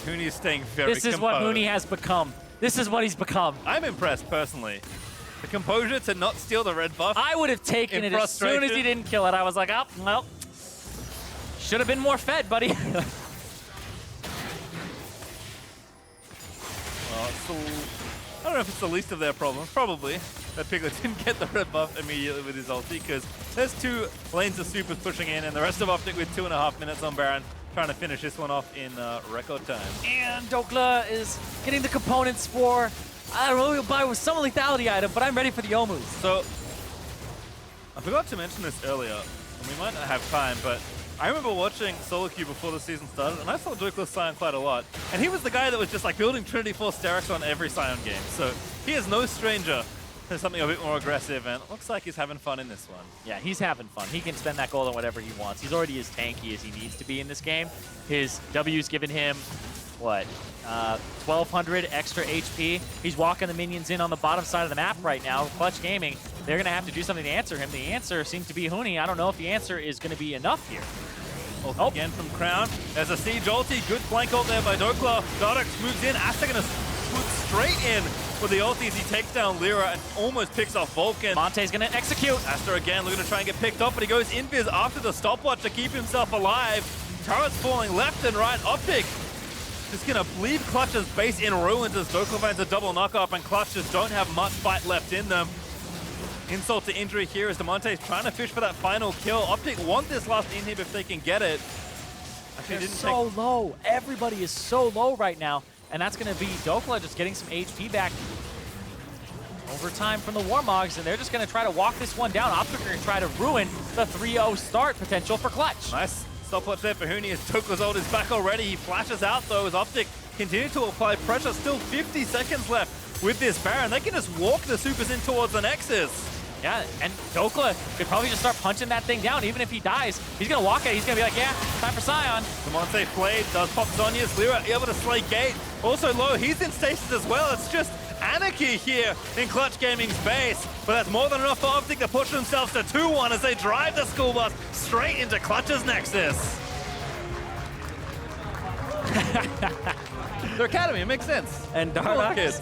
Huni is staying very This is what Huni has become. This is what he's become. I'm impressed, personally. The composure to not steal the red buff. I would have taken it as soon as he didn't kill it. I was like, oh, well, should have been more fed, buddy. Well, I don't know if it's the least of their problems. Probably that Piglet didn't get the red buff immediately with his ulti, because there's 2 lanes of supers pushing in, and the rest of OpTic with 2.5 minutes on Baron, trying to finish this one off in record time. And Dhokla is getting the components for, I don't know, he'll buy with some lethality item, but I'm ready for the Youmuu's. So, I forgot to mention this earlier, and we might not have time, but I remember watching solo queue before the season started, and I saw Dhokla Sion quite a lot. And he was the guy that was just like building Trinity Force Derricks on every Sion game. So he is no stranger to something a bit more aggressive, and it looks like he's having fun in this one. Yeah, he's having fun. He can spend that gold on whatever he wants. He's already as tanky as he needs to be in this game. His W's given him, what, 1,200 extra HP. He's walking the minions in on the bottom side of the map right now. Clutch Gaming, they're going to have to do something to answer him. The answer seems to be Huni. I don't know if the answer is going to be enough here. Again from Crown. There's a Siege ulti. Good flank ult there by Dhokla. Dardoch moves in. Asta going to swoop straight in with the ulti as he takes down Lira and almost picks off Vulcan. Monte's going to execute. Asta again looking to try and get picked off, but he goes invis after the stopwatch to keep himself alive. Turrets falling left and right. OpTic just going to leave Clutch's base in ruins as Dhokla finds a double knock-up, and Clutch just don't have much fight left in them. Insult to injury here as Damonte is trying to fish for that final kill. OpTic want this last inhib if they can get it. Actually, They're so low. Everybody is so low right now. And that's going to be Dhokla just getting some HP back over time from the Warmogs. And they're just going to try to walk this one down. OpTic are going to try to ruin the 3-0 start potential for Clutch. Nice stopwatch there for Huni as Dhoklas ult is back already. He flashes out though as OpTic continue to apply pressure. Still 50 seconds left with this Baron. They can just walk the supers in towards the Nexus. Yeah, and Dhokla could probably just start punching that thing down. Even if he dies, he's going to walk it. He's going to be like, yeah, time for Sion. Damonte Blade does pop Zhonya's. Lira able to slay Gate. Also low, he's in stasis as well. It's just anarchy here in Clutch Gaming's base. But that's more than enough for OpTic to push themselves to 2-1 as they drive the school bus straight into Clutch's Nexus. Their academy, it makes sense. And Dardoch is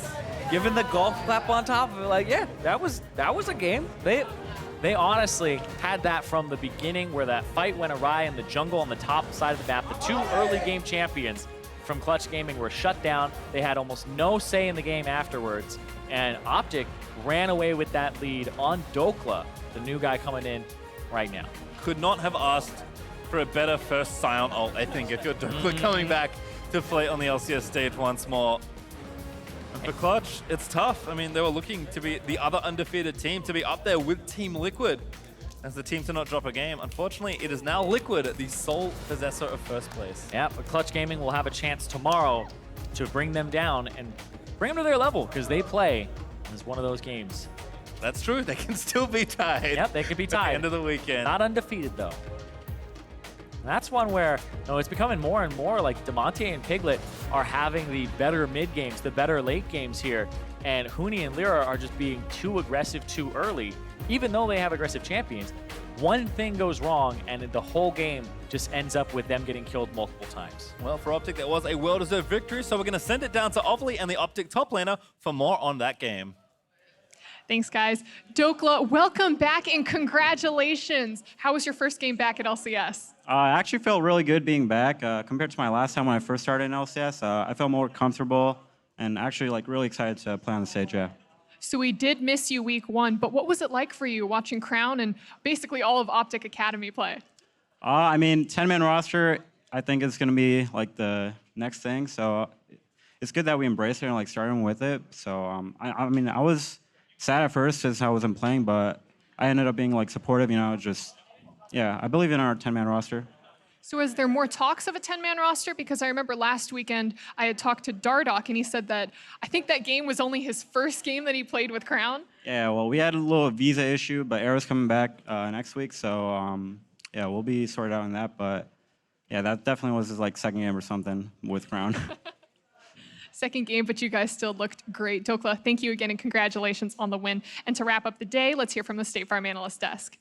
giving the golf clap on top of it, like, yeah, that was a game. They honestly had that from the beginning, where that fight went awry in the jungle on the top side of the map. The 2 early game champions from Clutch Gaming were shut down. They had almost no say in the game afterwards, and OpTic ran away with that lead on Dhokla, the new guy coming in right now. Could not have asked for a better first Sion ult, I think, if you're Dhokla coming back to play on the LCS stage once more. And for Clutch, it's tough. I mean, they were looking to be the other undefeated team, to be up there with Team Liquid as the team to not drop a game. Unfortunately, it is now Liquid, the sole possessor of first place. Yeah, but Clutch Gaming will have a chance tomorrow to bring them down and bring them to their level, because they play as one of those games. That's true. They can still be tied. Yep, they could be tied. At the end of the weekend. Not undefeated, though. And that's one where, it's becoming more and more like Damonte and Piglet are having the better mid games, the better late games here. And Huni and Lira are just being too aggressive too early. Even though they have aggressive champions, one thing goes wrong and the whole game just ends up with them getting killed multiple times. Well, for OpTic, that was a well-deserved victory, so we're going to send it down to Ovly and the OpTic top laner for more on that game. Thanks, guys. Dhokla, welcome back and congratulations. How was your first game back at LCS? I actually felt really good being back compared to my last time when I first started in LCS. I felt more comfortable and actually really excited to play on the stage. Yeah. So we did miss you week 1, but what was it like for you watching Crown and basically all of OpTic Academy play? I mean, 10-man roster, I think is going to be the next thing. So it's good that we embrace it and starting with it. So I mean, I was sad at first since I wasn't playing, but I ended up being supportive. I believe in our 10-man roster. So is there more talks of a 10-man roster? Because I remember last weekend I had talked to Dardoch and he said that I think that game was only his first game that he played with Crown. Yeah, well, we had a little visa issue, but Arrow's coming back next week, so yeah, we'll be sorted out on that. But yeah, that definitely was his like second game or something with Crown. Second game, but you guys still looked great. Dhokla, thank you again and congratulations on the win. And to wrap up the day, let's hear from the State Farm Analyst Desk.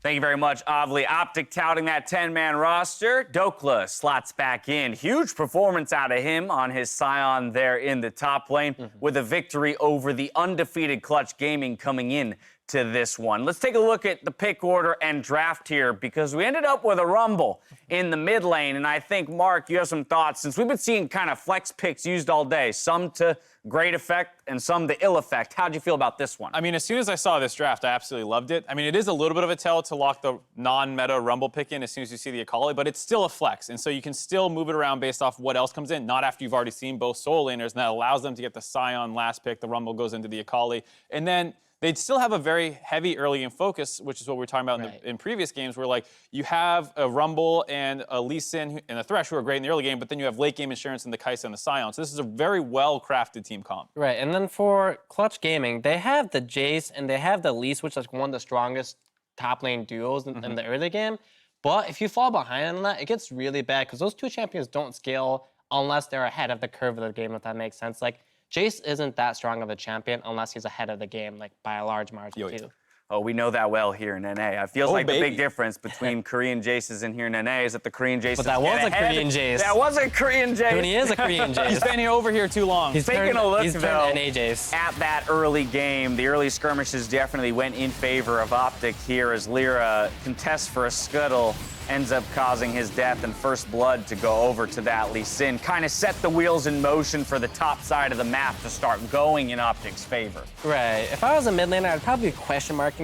Thank you very much, Avli. OpTic touting that 10-man roster. Dhokla slots back in. Huge performance out of him on his Sion there in the top lane with a victory over the undefeated Clutch Gaming coming in to this one. Let's take a look at the pick order and draft here because we ended up with a rumble in the mid lane. And I think, Mark, you have some thoughts since we've been seeing kind of flex picks used all day, some to great effect and some to ill effect. How'd you feel about this one? I mean, as soon as I saw this draft, I absolutely loved it. I mean, it is a little bit of a tell to lock the non-meta rumble pick in as soon as you see the Akali, but it's still a flex. And so you can still move it around based off what else comes in, not after you've already seen both solo laners. And that allows them to get the Sion last pick. The rumble goes into the Akali. And then they'd still have a very heavy early game focus, which is what we were talking about in previous games, where like you have a Rumble and a Elise and a Thresh who are great in the early game, but then you have late game insurance and the Jayce and the Sion. So this is a very well-crafted team comp. Right, and then for Clutch Gaming, they have the Jayce and they have the Elise, which is one of the strongest top lane duos in the early game. But if you fall behind on that, it gets really bad because those two champions don't scale unless they're ahead of the curve of the game, if that makes sense. Like, Jayce isn't that strong of a champion unless he's ahead of the game, like by a large margin, too. Oh, we know that well here in NA. It feels like the big difference between Korean Jayces in here in NA is that the Korean Jayces But that was a Korean Jayce. That was a Korean Jayce. Huni is a Korean Jayce. He's been here over here too long. He's taking a look, he's though, NA Jayce. at that early game. The early skirmishes definitely went in favor of OpTic here as Lira contests for a scuttle, ends up causing his death and first blood to go over to that Lee Sin. Kind of set the wheels in motion for the top side of the map to start going in OpTic's favor. Right. If I was a mid laner, I'd probably be question mark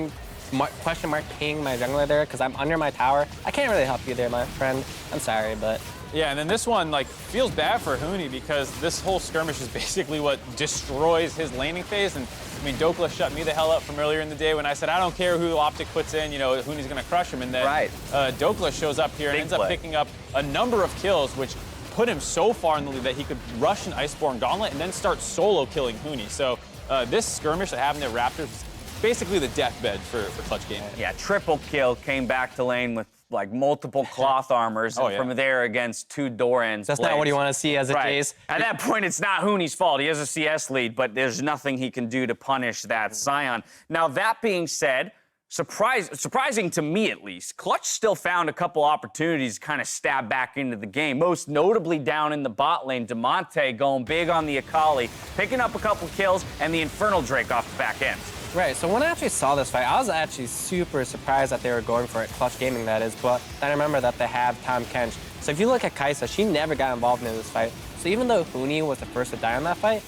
ping my jungler there because I'm under my tower. I can't really help you there, my friend. I'm sorry, but... Yeah, and then this one, like, feels bad for Huni because this whole skirmish is basically what destroys his laning phase. And, I mean, Dhokla shut me the hell up from earlier in the day when I said, I don't care who OpTic puts in, you know, Huni's going to crush him. And then Dhokla shows up here and ends up picking up a number of kills, which put him so far in the lead that he could rush an Iceborne Gauntlet and then start solo killing Huni. So this skirmish that happened at Raptors was basically the deathbed for Clutch Gaming. Yeah, triple kill, came back to lane with like multiple cloth armors and from there against two Doran's That's not what you want to see as a Jayce. At that point, it's not Huni's fault. He has a CS lead, but there's nothing he can do to punish that Sion. Now, that being said, surprising to me at least, Clutch still found a couple opportunities to kind of stab back into the game, most notably down in the bot lane. Damonte going big on the Akali, picking up a couple kills, and the Infernal Drake off the back end. Right, so when I actually saw this fight, I was actually super surprised that they were going for it, Clutch Gaming that is, but then I remember that they have Tahm Kench. So if you look at Jayce, she never got involved in this fight. So even though Huni was the first to die in that fight,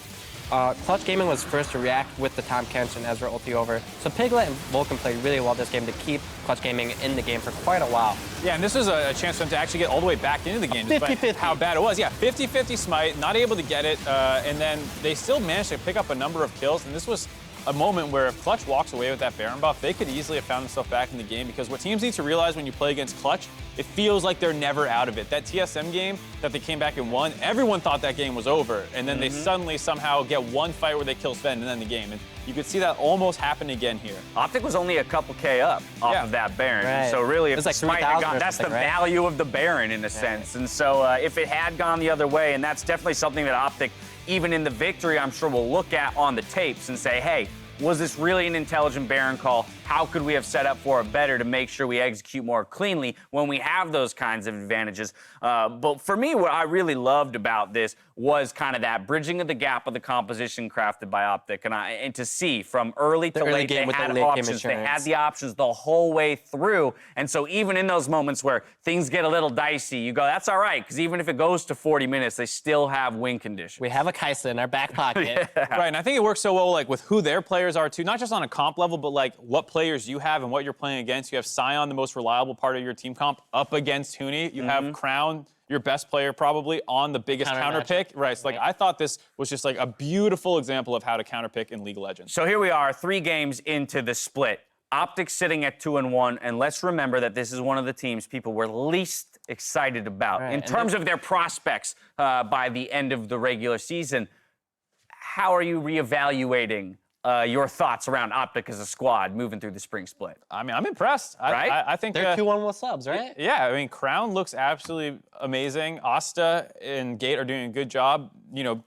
Clutch Gaming was first to react with the Tahm Kench and Ezreal ulti over. So Piglet and Vulcan played really well this game to keep Clutch Gaming in the game for quite a while. Yeah, and this was a chance for them to actually get all the way back into the game. 50-50. How bad it was. Yeah, 50-50 smite, not able to get it, and then they still managed to pick up a number of kills, and this was a moment where if Clutch walks away with that Baron buff, they could easily have found themselves back in the game because what teams need to realize when you play against Clutch, it feels like they're never out of it. That TSM game that they came back and won, everyone thought that game was over, and then they suddenly somehow get one fight where they kill Sven and then the game. And you could see that almost happen again here. OpTic was only a couple K up off of that Baron. Right. So really, if it was the like smite had 3,000 gone, or that's the something, right? value of the Baron in a sense. And so if it had gone the other way, and that's definitely something that OpTic, even in the victory, I'm sure will look at on the tapes and say, hey, was this really an intelligent Baron call? How could we have set up for it better to make sure we execute more cleanly when we have those kinds of advantages? But for me, what I really loved about this was kind of that bridging of the gap of the composition crafted by OpTic. And to see from early to late, they had options. They had the options the whole way through. And so even in those moments where things get a little dicey, you go, that's all right. Because even if it goes to 40 minutes, they still have win conditions. We have a Jayce in our back pocket. Right, and I think it works so well like with who their players are too, not just on a comp level, but like what players you have and what you're playing against. You have Sion, the most reliable part of your team comp, up against Huni. You have Crown, your best player probably, on the biggest counter pick. Right, so like I thought this was just like a beautiful example of how to counter pick in League of Legends. So here we are, 3 games into the split. OpTic sitting at 2-1, and let's remember that this is one of the teams people were least excited about in terms of their prospects by the end of the regular season. How are you reevaluating your thoughts around OpTic as a squad moving through the spring split? I mean, I'm impressed. Right? I think They're 2-1 with subs, right? Yeah, I mean, Crown looks absolutely amazing. Asta and Gate are doing a good job,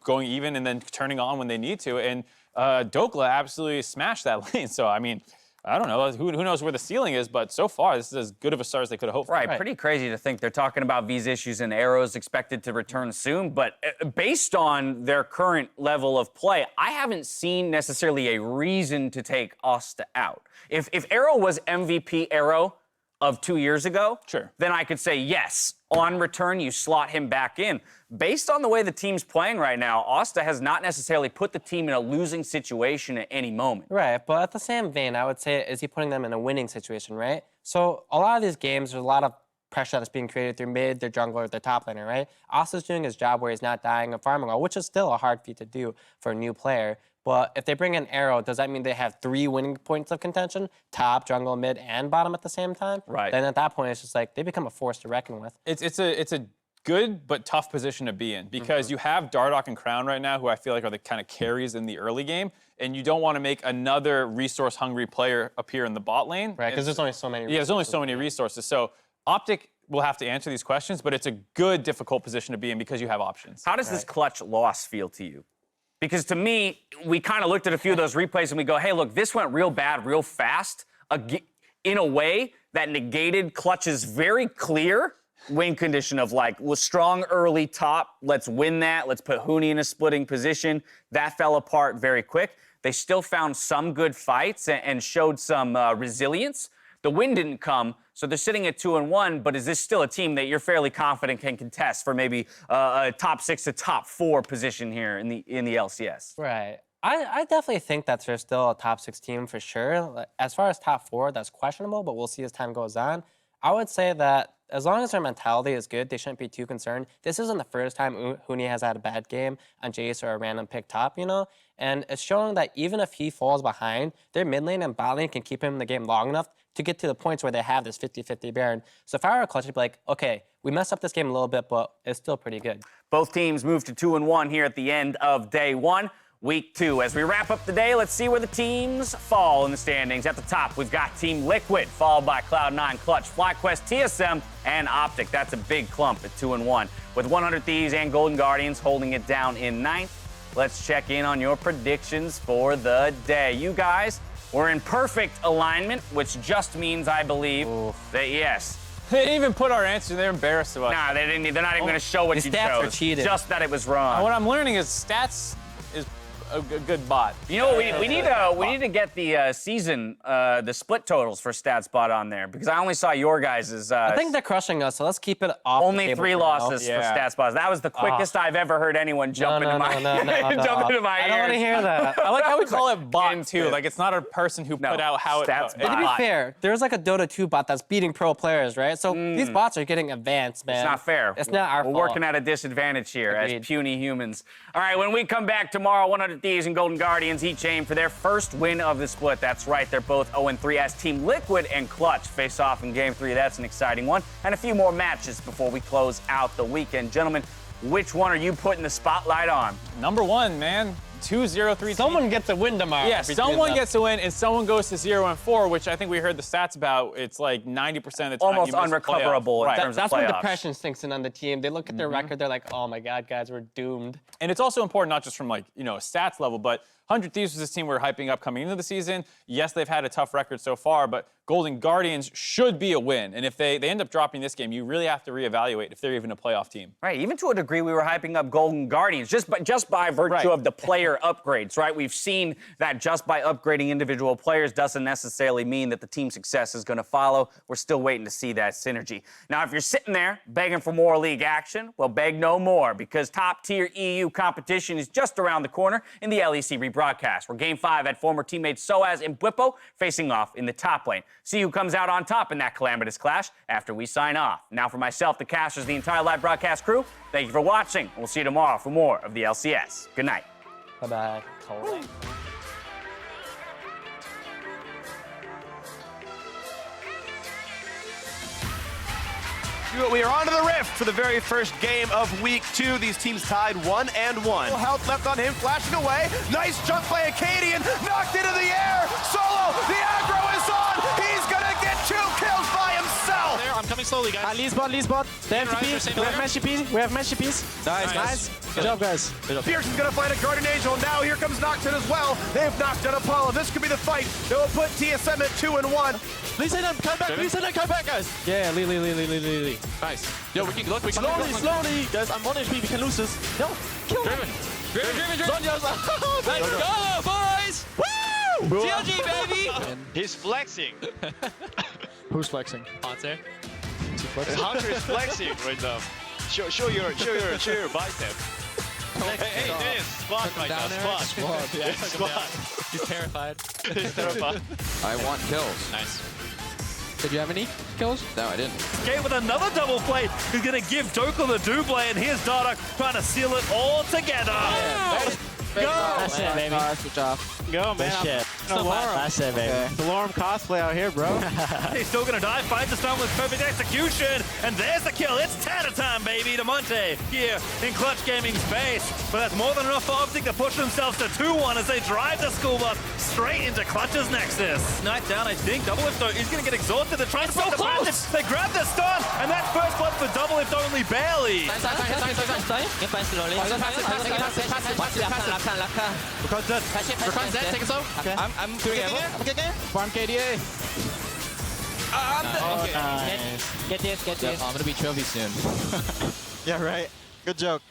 going even and then turning on when they need to. And Dhokla absolutely smashed that lane. So, I mean, I don't know. Who knows where the ceiling is, but so far, this is as good of a start as they could have hoped for. Right, pretty crazy to think they're talking about V's issues and Arrows expected to return soon, but based on their current level of play, I haven't seen necessarily a reason to take Asta out. If Arrow was MVP Arrow of 2 years ago, sure, then I could say yes. On return, you slot him back in. Based on the way the team's playing right now, Asta has not necessarily put the team in a losing situation at any moment. Right, but at the same vein, I would say, is he putting them in a winning situation, right? So a lot of these games, there's a lot of pressure that's being created through mid, their jungler, their top laner, right? Asta's doing his job where he's not dying and farming well, which is still a hard feat to do for a new player. But if they bring in Arrow, does that mean they have 3 winning points of contention? Top, jungle, mid, and bottom at the same time? Right. Then at that point, it's just like they become a force to reckon with. It's a good but tough position to be in because you have Dardoch and Crown right now, who I feel like are the kind of carries in the early game, and you don't want to make another resource-hungry player appear in the bot lane. Right, because there's only so many resources. Yeah, there's only so many resources. So OpTic will have to answer these questions, but it's a good, difficult position to be in because you have options. How does this clutch loss feel to you? Because to me, we kind of looked at a few of those replays and we go, hey, look, this went real bad, real fast, in a way that negated Clutch's very clear win condition of like, was strong early top, let's win that, let's put Huni in a splitting position. That fell apart very quick. They still found some good fights and showed some resilience. The win didn't come, so they're sitting at 2-1, but is this still a team that you're fairly confident can contest for maybe a top 6 to top 4 position here in the LCS? Right. I definitely think that they're still a top 6 team for sure. As far as top 4, that's questionable, but we'll see as time goes on. I would say that as long as their mentality is good, they shouldn't be too concerned. This isn't the first time Huni has had a bad game on Jayce or a random pick top, And it's showing that even if he falls behind, their mid lane and bot lane can keep him in the game long enough to get to the points where they have this 50-50 Baron. So if I were a Clutch, I'd be like, okay, we messed up this game a little bit, but it's still pretty good. Both teams move to 2-1 here at the end of day 1. Week 2. As we wrap up the day, let's see where the teams fall in the standings. At the top, we've got Team Liquid, followed by Cloud9, Clutch, FlyQuest, TSM, and OpTic. That's a big clump at 2-1. With 100 Thieves and Golden Guardians holding it down in 9th. Let's check in on your predictions for the day. You guys were in perfect alignment, which just means, I believe, that yes. They didn't even put our answer. They're embarrassed of us. Nah, they're not even going to show what you stats chose. were cheated. Just that it was wrong. What I'm learning is stats is a good bot. You know, we need to get the season, the split totals for StatSpot on there because I only saw your guys'. I think they're crushing us, so let's keep it off. Only 3 losses for StatSpot. That was the quickest I've ever heard anyone jump into my jump into my ears. I don't want to hear that. I like how we call it bot too. Like it's not a person who put out how StatSpot. it. To be fair, there's like a Dota 2 bot that's beating pro players, right? So these bots are getting advanced, man. It's not fair. It's not our fault. We're working at a disadvantage here Agreed. as puny humans. All right, when we come back tomorrow, 100 Thieves and Golden Guardians each aim for their first win of the split. That's right, they're both 0-3 as Team Liquid and Clutch face off in Game 3. That's an exciting one. And a few more matches before we close out the weekend. Gentlemen, which one are you putting the spotlight on? Number 1, man. 2-0-3. Someone gets a win tomorrow. Yeah, someone gets a win, and someone goes to 0-4, which I think we heard the stats about. It's like 90% of the time almost you miss unrecoverable in right. terms of That's playoffs. when depression sinks in on the team. They look at their record, they're like, oh my God, guys, we're doomed. And it's also important not just from like, a stats level, but 100 Thieves was this team we were hyping up coming into the season. Yes, they've had a tough record so far, but Golden Guardians should be a win. And if they end up dropping this game, you really have to reevaluate if they're even a playoff team. Right, even to a degree, we were hyping up Golden Guardians just by virtue of the player upgrades, right? We've seen that just by upgrading individual players doesn't necessarily mean that the team success is going to follow. We're still waiting to see that synergy. Now, if you're sitting there begging for more league action, well, beg no more because top-tier EU competition is just around the corner in the LEC rebroadcast, where Game 5 had former teammates Soaz and Bwipo facing off in the top lane. See who comes out on top in that calamitous clash after we sign off. Now for myself, the casters, the entire live broadcast crew, thank you for watching. We'll see you tomorrow for more of the LCS. Good night. Bye-bye. We are on to the Rift for the very first game of week 2. These teams tied 1-1. Health left on him, flashing away. Nice jump by Acadian, knocked into the air. Solo, the aggro is on. He's gonna get 2 kills by himself. There, I'm coming slowly, guys. Lee's bot. They have TP. We have match TP. We have match TPs. Nice. Good job, guys. Pearson's gonna find a Guardian Angel. Now here comes Nocturne as well. They've knocked out Apollo. This could be the fight. They will put TSM at 2-1. Please send them, come back, guys. Yeah, Lee. Nice. Yo, we can look. Slowly, guys. I'm 1 HP. We can lose this. No, kill him. Driven. Let's go, boys. Woo! GLG, baby. He's flexing. Who's flexing? Hunter. Hunter is flexing right now. Show your bicep. Hey, squat right now. Squat. He's terrified. He's terrified. I want kills. Nice. Did you have any kills? No, I didn't. Okay, with another double play, he's going to give Dhokla the double, and here's Dardoch trying to seal it all together. Go! That's it, baby. Good job. Go, man. That's it, baby. It's a Lorem cosplay out here, bro. He's still gonna die, finds the stun with perfect execution, and there's the kill. It's Tata time, baby. Damonte here in Clutch Gaming's base, but that's more than enough for OpTic to push themselves to 2-1 as they drive the school bus straight into Clutch's Nexus. Knight down, I think. Double Lift though, he's gonna get exhausted. They're trying to stop the passage. They grab the stun, and that's first blood for Double Lift only barely. Rakan's dead, take it slow. Okay. I'm doing it. Farm KDA. Okay. Nice. Get this. I'm gonna be trophy soon. Yeah, right. Good joke.